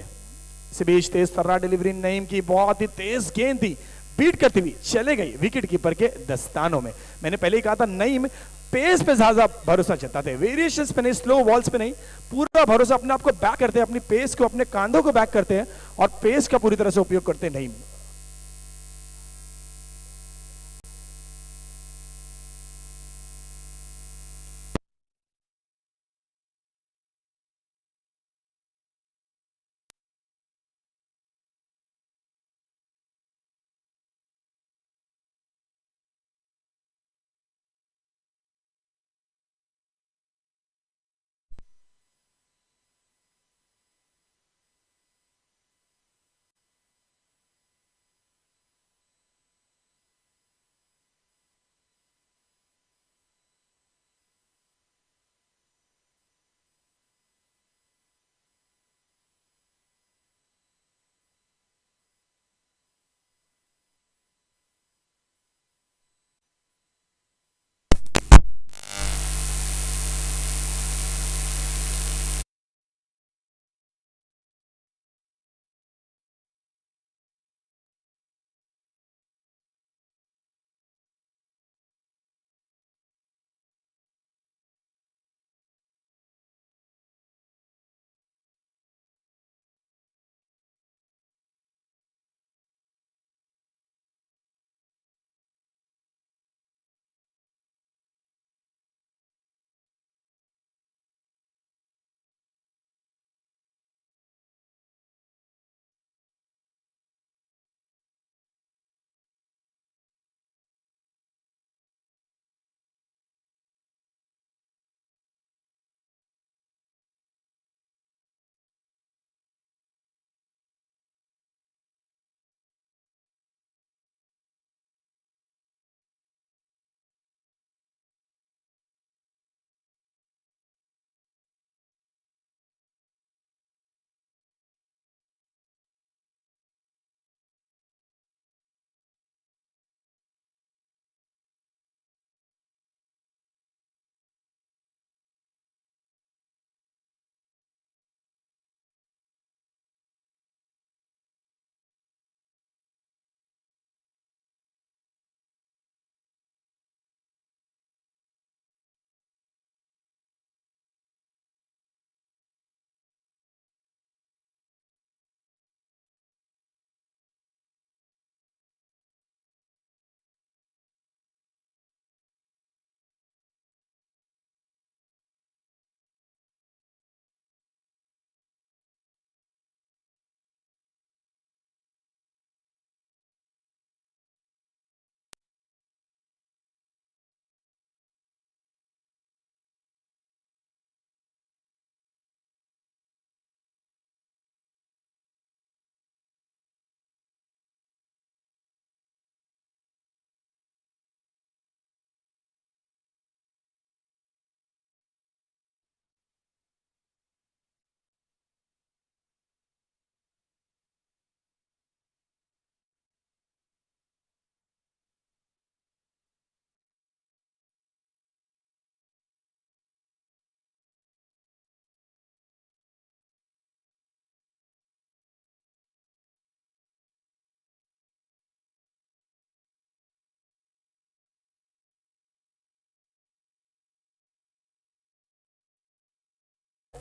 इस बीच तेज तर्रार डिलीवरी नईम की, बहुत ही तेज गेंद थी, बीट करती हुई चले गई विकेट कीपर के दस्तानों में। मैंने पहले ही कहा था नईम पेस पे ज्यादा भरोसा जताते हैं, वेरिएशंस पे नहीं, स्लो बॉल्स पे नहीं, पूरा भरोसा अपने आप को बैक करते हैं, अपनी पेस को, अपने कांधों को बैक करते हैं और पेस का पूरी तरह से उपयोग करते हैं नईम।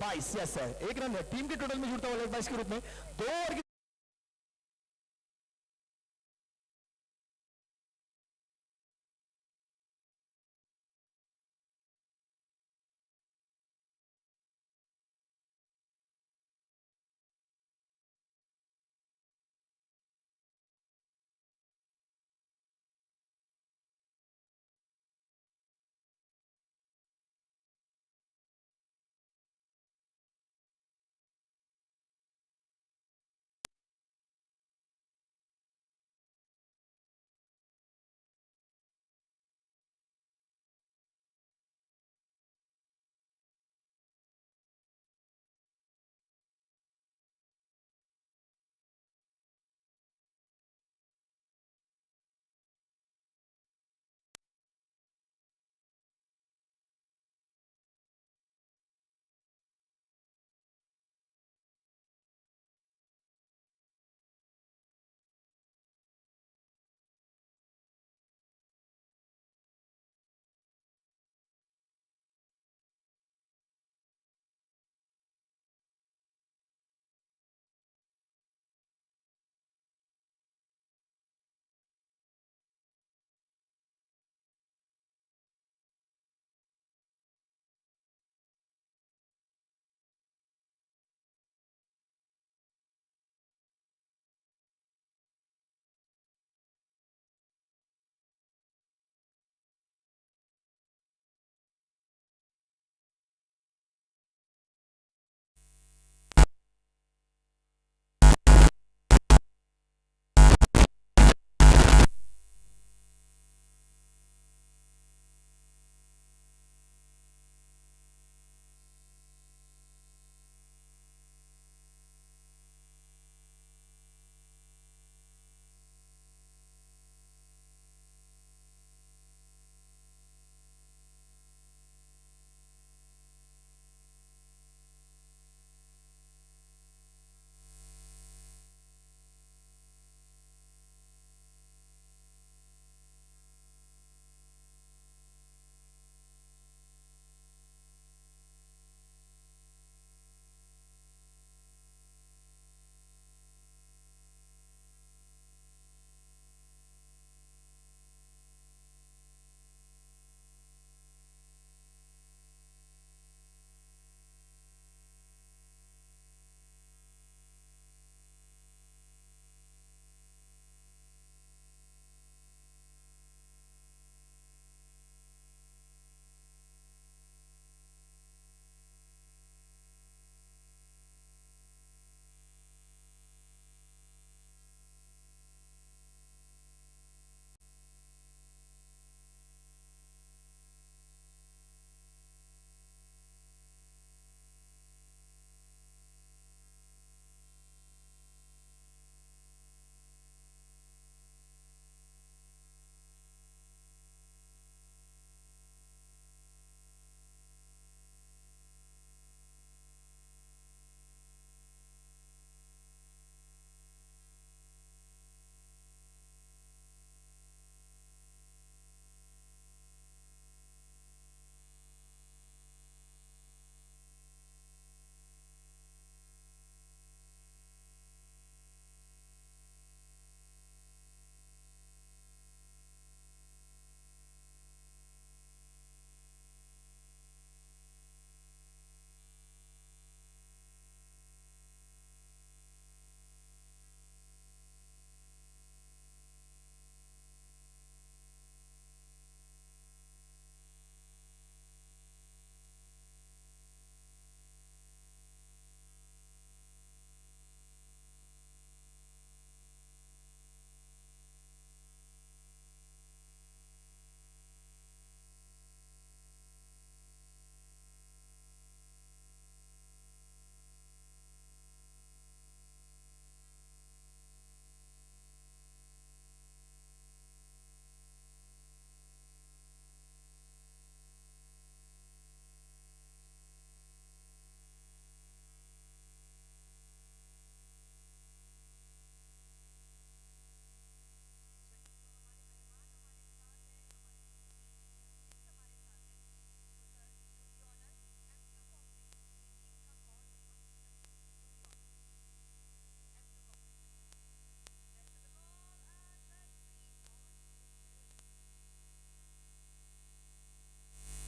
22 यस है, 1 रन है टीम के टोटल में जुड़ता हुआ 22 के रूप में 2 ओवर की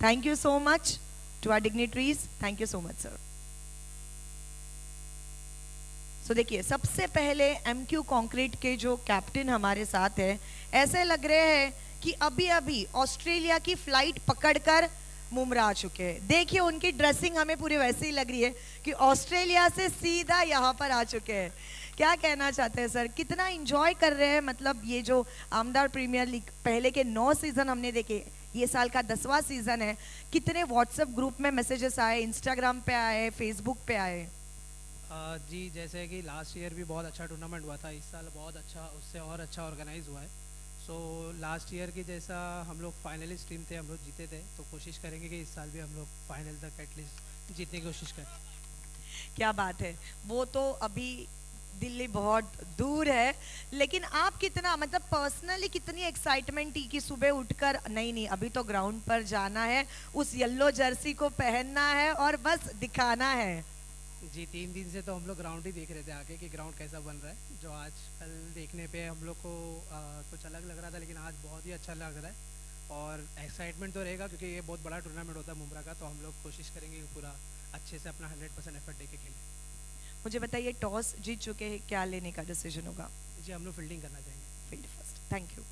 Thank you so much to our dignitaries. Thank you so much, sir. So देखिए, सबसे पहले MQ कंक्रीट के जो कैप्टन हमारे साथ है, ऐसे लग रहे हैं कि अभी अभी ऑस्ट्रेलिया की फ्लाइट पकड़कर मुमरा आ चुके हैं। देखिए उनकी ड्रेसिंग हमें पूरी वैसे ही लग रही है कि ऑस्ट्रेलिया से सीधा यहाँ पर आ चुके हैं। क्या कहना चाहते हैं सर, कितना एंजॉय कर रहे हैं? मतलब ये जो आमदार प्रीमियर लीग पहले के 9 सीजन हमने देखे, ये साल का 10वां सीजन है, कितने व्हाट्सएप ग्रुप में मैसेजेस आए, इंस्टाग्राम पे आए, फेसबुक पे आए? जी, जैसे कि लास्ट ईयर भी बहुत अच्छा टूर्नामेंट हुआ था, इस साल बहुत अच्छा, उससे और अच्छा ऑर्गेनाइज हुआ है। सो लास्ट ईयर की जैसा हम लोग फाइनलिस्ट टीम थे, हम लोग जीते थे, तो कोशिश करेंगे कि इस साल भी हम लोग फाइनल तक एटलीस्ट जीतने की कोशिश करें। क्या बात है, वो तो अभी दिल्ली बहुत दूर है, लेकिन आप कितना, मतलब पर्सनली कितनी एक्साइटमेंट थी कि सुबह उठकर नहीं अभी तो ग्राउंड पर जाना है, उस येलो जर्सी को पहनना है और बस दिखाना है? जी, 3 दिन से तो हम लोग ग्राउंड ही देख रहे थे आके कि ग्राउंड कैसा बन रहा है। जो आज कल देखने पे हम लोग को कुछ अलग लग रहा था, लेकिन आज बहुत ही अच्छा लग रहा है और एक्साइटमेंट तो रहेगा क्योंकि ये बहुत बड़ा टूर्नामेंट होता है मुंब्रा का, तो हम लोग कोशिश करेंगे कि पूरा अच्छे से अपना 100% एफर्ट देके खेलें। मुझे बताइए, टॉस जीत चुके हैं, क्या लेने का डिसीजन होगा? जी, हम लोग फील्डिंग करना चाहेंगे। Field first. Thank you.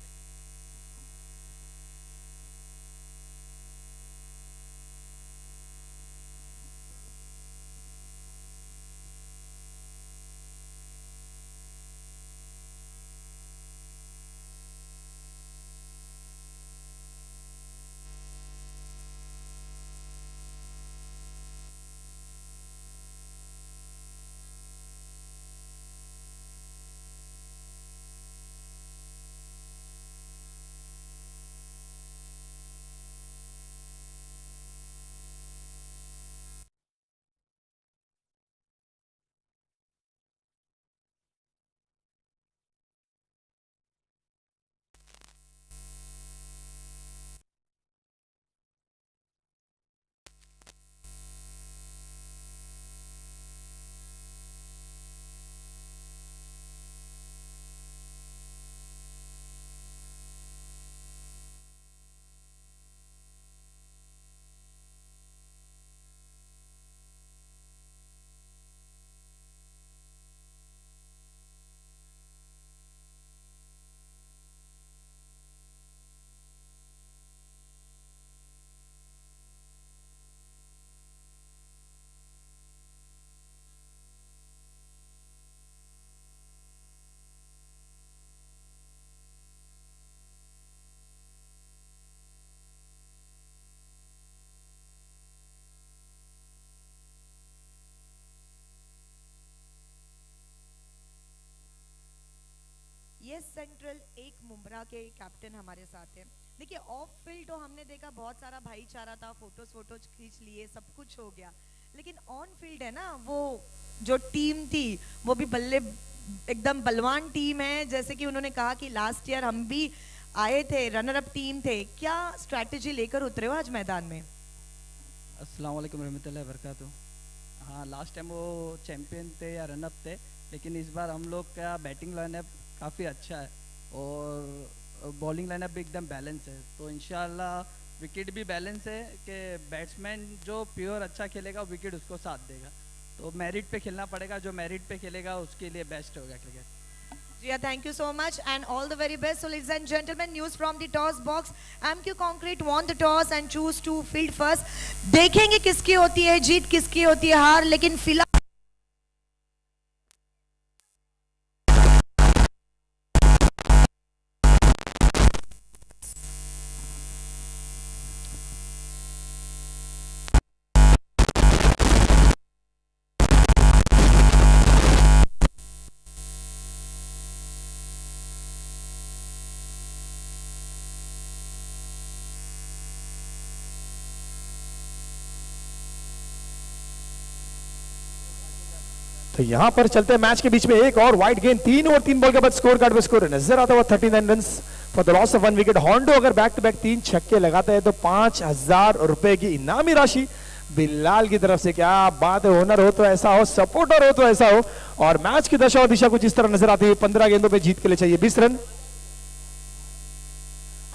ये सेंट्रल एक मुंब्रा के कैप्टन हमारे साथ हैं। देखिए, ऑफ फील्ड तो हमने देखा बहुत सारा भाईचारा था, फोटोज खींच लिए, सब कुछ हो गया, लेकिन ऑन फील्ड है ना, वो जो टीम थी वो भी बल्ले एकदम बलवान टीम है। जैसे कि उन्होंने कहा कि लास्ट ईयर हम भी आए थे, रनर अप टीम थे, क्या स्ट्रैटेजी लेकर उतरे हो आज मैदान में? अस्सलाम वालेकुम रहमतुल्लाहि व बरकातुहू। हाँ, लास्ट टाइम वो चैंपियन थे या रनअप थे, लेकिन इस बार हम लोग का बैटिंग लाइनअप काफ़ी अच्छा है और बॉलिंग लाइनअप भी एकदम बैलेंस है, तो इंशाल्लाह विकेट भी बैलेंस है कि बैट्समैन जो प्योर अच्छा खेलेगा विकेट उसको साथ देगा, तो मेरिट पे खेलना पड़ेगा, जो मेरिट पे खेलेगा उसके लिए बेस्ट होगा cricket. Yeah, thank you so much and all the very best. So ladies and gentlemen, news from the toss box. MQ Concrete won the toss and choose to field first. देखेंगे किसकी होती है जीत, किसकी होती है हार, लेकिन फिलहाल तो यहां पर चलते हैं मैच के बीच में एक और वाइड गेंद, 3 ओवर 3 बॉल के बाद स्कोर कार्ड पे स्कोर नजर आता हुआ 39 run for the loss of 1 wicket. होंडो अगर बैक टू बैक 3 छक्के लगाता है तो 5000 रुपए की इनामी राशि बिल्लाल की तरफ से। क्या बात है, ओनर हो तो ऐसा हो, सपोर्टर हो तो ऐसा हो, और मैच की दशा और दिशा कुछ इस तरह नजर आती है। 15 गेंदों पे जीत के लिए चाहिए 20 रन।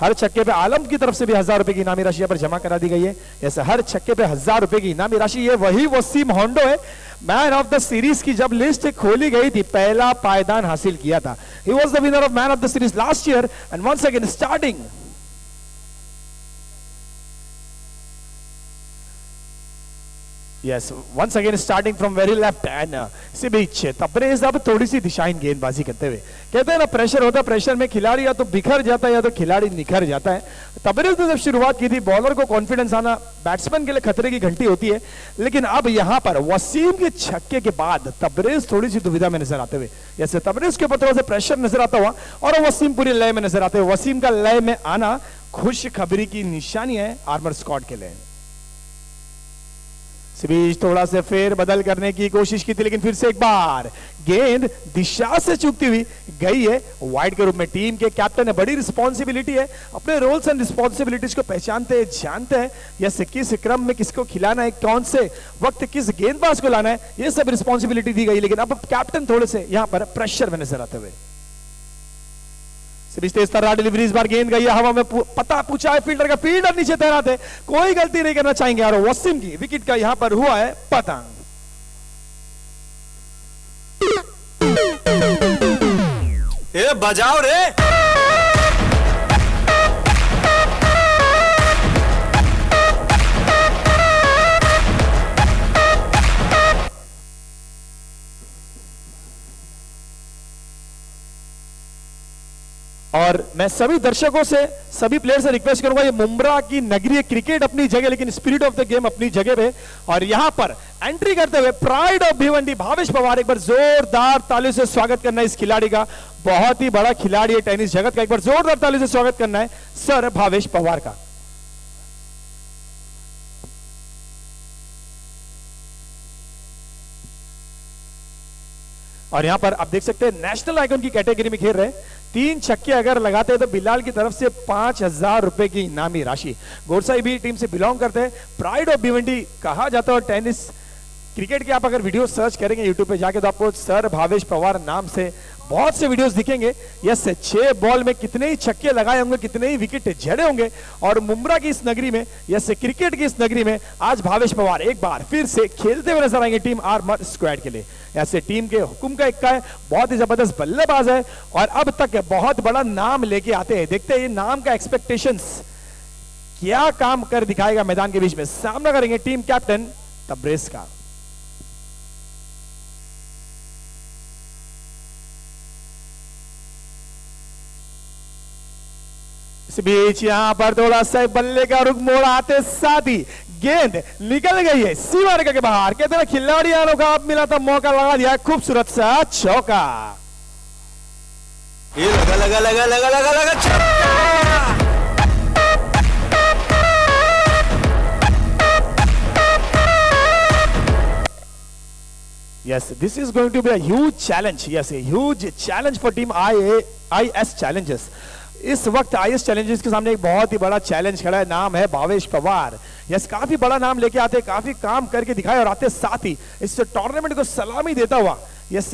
हर छक्के पे आलम की तरफ से भी 1000 रुपए की इनामी राशि यहाँ पर जमा करा दी गई है। ऐसे हर छक्के पे 1000 रुपए की इनामी राशि। ये वही वसीम होंडो है, मैन ऑफ द सीरीज की जब लिस्ट खोली गई थी पहला पायदान हासिल किया था। He was the winner of man of the series last year and once again starting. Yes, once again starting from very left and इसी बीच तबरेज अब थोड़ी सी दिशाहीन गेंदबाजी करते हुए, कहते हैं ना प्रेशर होता है, प्रेशर में खिलाड़ी या तो बिखर जाता है या तो खिलाड़ी निखर जाता है। तबरेज ने जब शुरुआत की थी बॉलर को कॉन्फिडेंस आना बैट्समैन के लिए खतरे की घंटी होती है, लेकिन अब यहां पर वसीम के छक्के के बाद तबरेज थोड़ी सी दुविधा में नजर आते हुए, जैसे तबरेज के ऊपर थोड़ा सा प्रेशर नजर आता हुआ और वसीम पूरी लय में नजर आते हुए। वसीम का लय में आना खुश खबरी की निशानी है आर्मर स्क्वाड के लिए। बीच थोड़ा से फेर बदल करने की कोशिश की थी, लेकिन फिर से एक बार गेंद दिशा से चूकती हुई गई है वाइड के रूप में। टीम के कैप्टन है, बड़ी रिस्पॉन्सिबिलिटी है, अपने रोल्स एंड रिस्पॉन्सिबिलिटीज को पहचानते हैं, जानते हैं यस किस क्रम में किसको खिलाना है, कौन से वक्त किस गेंदबाज को लाना है, ये सब रिस्पॉन्सिबिलिटी दी गई। लेकिन अब कैप्टन थोड़े से यहां पर प्रेशर में नजर आते हुए। तेज तर्रार डिलीवरी, इस बार गेंद गई है हवा में, पता पूछा है फील्डर का, फील्डर नीचे तैनात है, कोई गलती नहीं करना चाहेंगे और वसीम की विकेट का यहां पर हुआ है पतंग। ए बजाओ रे। और मैं सभी दर्शकों से, सभी प्लेयर से रिक्वेस्ट करूंगा, ये मुंब्रा की नगरीय क्रिकेट अपनी जगह लेकिन स्पिरिट ऑफ द गेम अपनी जगह पे। और यहां पर एंट्री करते हुए प्राइड ऑफ भिवंडी भावेश पवार, एक बार जोरदार ताली से स्वागत करना है इस खिलाड़ी का। बहुत ही बड़ा खिलाड़ी है टेनिस जगत का, एक बार जोरदार ताली से स्वागत करना है सर भावेश पवार का। और यहां पर आप देख सकते हैं नेशनल आइकन की कैटेगरी में खेल रहे हैं। 3 छक्के अगर लगाते हैं तो बिलाल की तरफ से 5000 रुपए की इनामी राशि। गोरसाई भी टीम से बिलोंग करते हैं, प्राइड ऑफ भिवंडी कहा जाता है। और टेनिस क्रिकेट के आप अगर वीडियो सर्च करेंगे यूट्यूब पे जाके तो आपको सर भावेश पवार नाम से बहुत से वीडियोस दिखेंगे। यस, 6 बॉल में कितने ही छक्के लगाए होंगे, कितने ही विकेट झड़े होंगे। और मुंब्रा की इस नगरी में, यस क्रिकेट की इस नगरी में आज भावेश पवार एक बार फिर से खेलते हुए नजर आएंगे टीम आर्मर स्क्वाड के लिए। ऐसे टीम के हुक्म का इक्का है, बहुत ही जबरदस्त बल्लेबाज है और अब तक बहुत बड़ा नाम लेके आते हैं। देखते हैं ये नाम का एक्सपेक्टेशंस क्या काम कर दिखाएगा मैदान के बीच में। सामना करेंगे टीम कैप्टन तबरेज का। इस बीच यहां पर थोड़ा सा बल्ले का रुख मोड़ आते साथ ही गेंद निकल गई है सीमा रेखा के बाहर। कहते हैं खिलाड़ी वालों का अब मिला था मौका, लगा दिया खूबसूरत सा चौका। ये लगा लगा लगा लगा लगा लगा छक्का। Yes, this is going to be a huge challenge. Yes, a huge challenge for team IS Challenges. इस वक्त आईएस चैलेंजर्स के सामने एक बहुत ही बड़ा चैलेंज खड़ा है, नाम है भावेश पवार। यस, काफी बड़ा नाम लेके आते, काफी काम करके दिखाए और आते साथ ही इस टूर्नामेंट को सलामी देता हुआ। यस,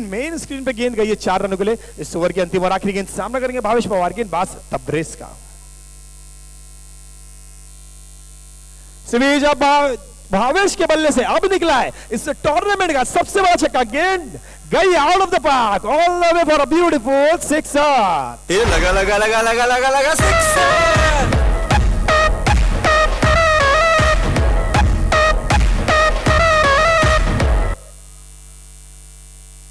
मेन स्क्रीन पे गेंद गई है 4 रनों के लिए इस ओवर की अंतिम और आखिरी गेंद। सामना करेंगे भावेश पवार, गेंदबाज तबरेज का। सिमीज अब भावेश के बल्ले से अब निकला है इस टूर्नामेंट का सबसे बड़ा छक्का, गेंद गई out of the park all the way for a beautiful sixer. ये लगा लगा लगा लगा लगा लगा सिक्सर।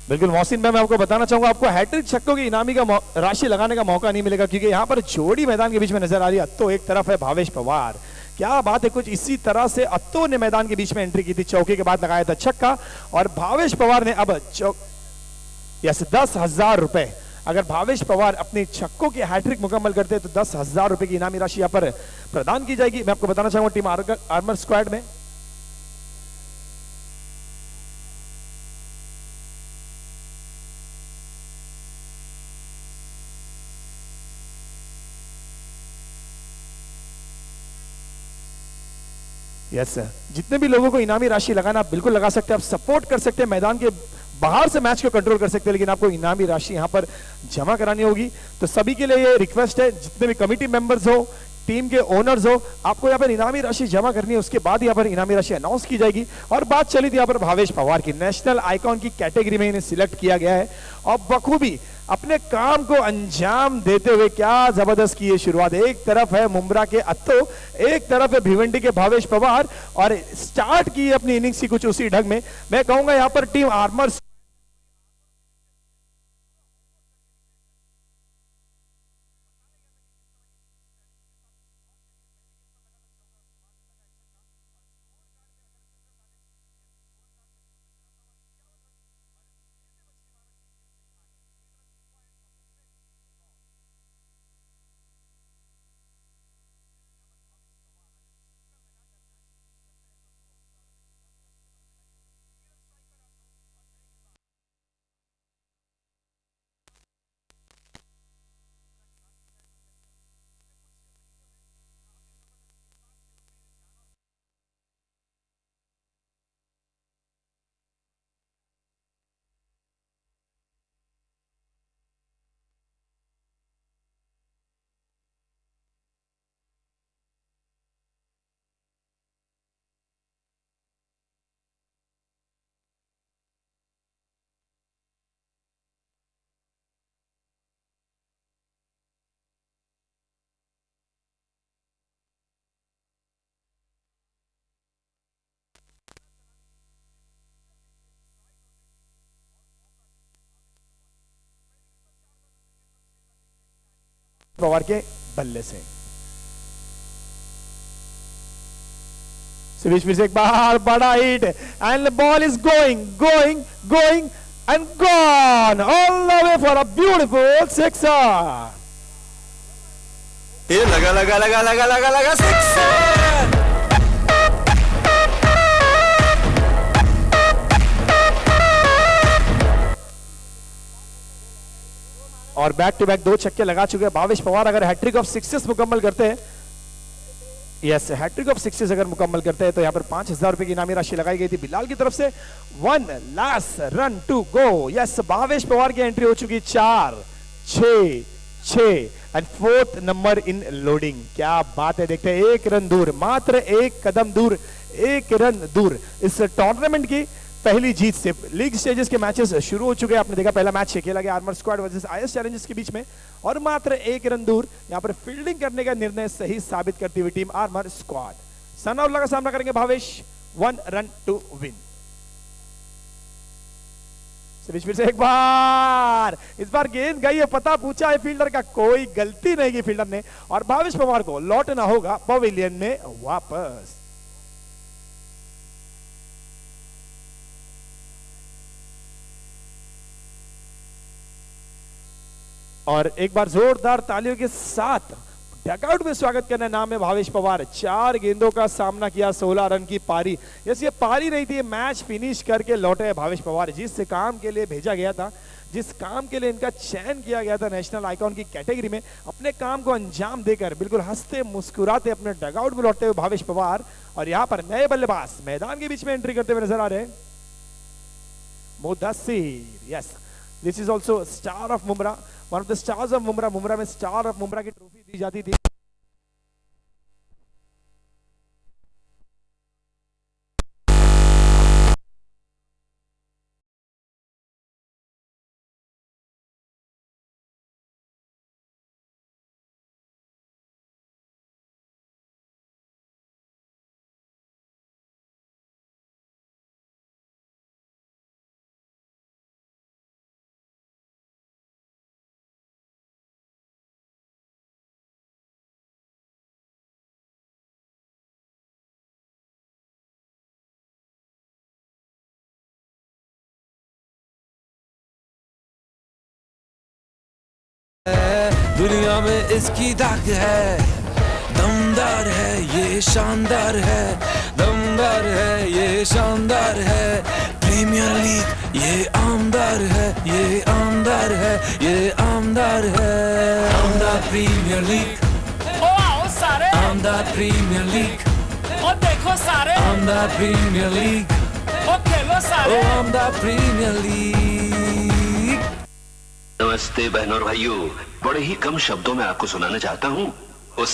बिल्कुल मोहसिन भाई, मैं आपको बताना चाहूंगा आपको हैट्रिक छक्कों की इनामी का राशि लगाने का मौका नहीं मिलेगा क्योंकि यहां पर जोड़ी मैदान के बीच में नजर आ रही है। तो एक तरफ है भावेश पवार, क्या बात है, कुछ इसी तरह से अत्तो ने मैदान के बीच में एंट्री की थी, चौके के बाद लगाया था छक्का और भावेश पवार ने अब 10,000 रुपए। अगर भावेश पवार अपने छक्कों की हैट्रिक मुकम्मल करते हैं तो 10,000 रुपए की इनामी राशि यहां पर प्रदान की जाएगी। मैं आपको बताना चाहूंगा टीम आर्मर स्क्वाड में यस जितने भी लोगों को इनामी राशि लगाना बिल्कुल लगा सकते हैं, आप सपोर्ट कर सकते हैं मैदान के बाहर से मैच को कंट्रोल कर सकते हैं, लेकिन आपको इनामी राशि यहां पर जमा करानी होगी। तो सभी के लिए ये रिक्वेस्ट है, जितने भी कमिटी मेंबर्स हो, टीम के ओनर्स हो, आपको यहाँ पर इनामी राशि जमा करनी है, उसके बाद यहाँ पर इनामी राशि अनाउंस की जाएगी। और बात चली थी यहाँ पर भावेश पवार की, नेशनल आइकॉन की कैटेगरी में इन्हें सिलेक्ट किया गया है और बखूबी अपने काम को अंजाम देते हुए क्या जबरदस्त की ये शुरुआत। एक तरफ है मुंब्रा के अत्तो, एक तरफ है भिवंडी के भावेश पवार, और स्टार्ट की अपनी इनिंग्स की कुछ उसी ढंग में। मैं कहूंगा यहाँ पर टीम आर्मर पवार के बल्ले से बीच फिर से एक बार बड़ा hit and the ball is going going going and gone all the way for a beautiful sixer. ये लगा लगा लगा लगा लगा लगा सिक्सर। और बैक टू बैक 2 छक्के लगा चुके हैं भावेश पवार। अगर हैट्रिक ऑफ सिक्सेस मुकम्मल करते हैं, यस हैट्रिक ऑफ सिक्सेस अगर मुकम्मल करते हैं, तो यहां पर 5000 रुपए की इनामी राशि लगाई गई थी बिलाल की तरफ से। 1 last run to go. Yes Bhavesh Pawar की एंट्री हो चुकी 4 6 6 and 4th number in loading. क्या बात है, देखते हैं 1 रन दूर, मात्र 1 कदम दूर, 1 रन दूर इस टूर्नामेंट की पहली जीत से। लीग स्टेजेस के मैचेस शुरू हो चुके हैं। आपने देखा पहला मैच खेला गया armour squad versus IS challengers के बीच में, और मात्र 1 रन दूर यहां पर फील्डिंग करने का निर्णय सही साबित करती हुई टीम आर्मर स्क्वाड। सनाउल्लाह का सामना करेंगे भावेश। 1 run to win. फिर से एक बार, इस बार गेंद गई है, पता पूछा है फील्डर का, कोई गलती नहीं की फील्डर ने, और भावेश पवार को लौटना होगा पवेलियन में वापस। और एक बार जोरदार तालियों के साथ डगआउट में स्वागत करने नाम है भावेश पवार। 4 गेंदों का सामना किया, 16 रन की पारी। ये पारी नहीं थी, मैच फिनिश करके लौटे हैं भावेश पवार। जिस काम के लिए भेजा गया था, जिस काम के लिए इनका चयन किया गया था नेशनल आइकॉन की कैटेगरी में, अपने काम को अंजाम देकर बिल्कुल हंसते मुस्कुराते अपने डगआउट में लौटते हुए भावेश पवार। और यहां पर नए बल्लेबाज मैदान के बीच में एंट्री करते हुए नजर आ रहे हैं, Mudassir. Yes, this is also star of Mumbra, one of the stars of Mumbra. Mumbra में स्टार ऑफ मुंब्रा की ट्रॉफी दी जाती थी। दुनिया में इसकी धाक है, दमदार है ये शानदार है, दमदार है ये शानदार है। प्रीमियर लीग ये आमदार है, ये आमदार है, ये आमदार है। आमदार प्रीमियर लीग, ओ आओ सारे, आमदार प्रीमियर लीग, ओ देखो सारे, आमदार प्रीमियर लीग, ओ खेलो सारे Oh, I'm the Premier League. नमस्ते बहनों और भाइयों, बड़े ही कम शब्दों में आपको सुनाना चाहता हूँ उस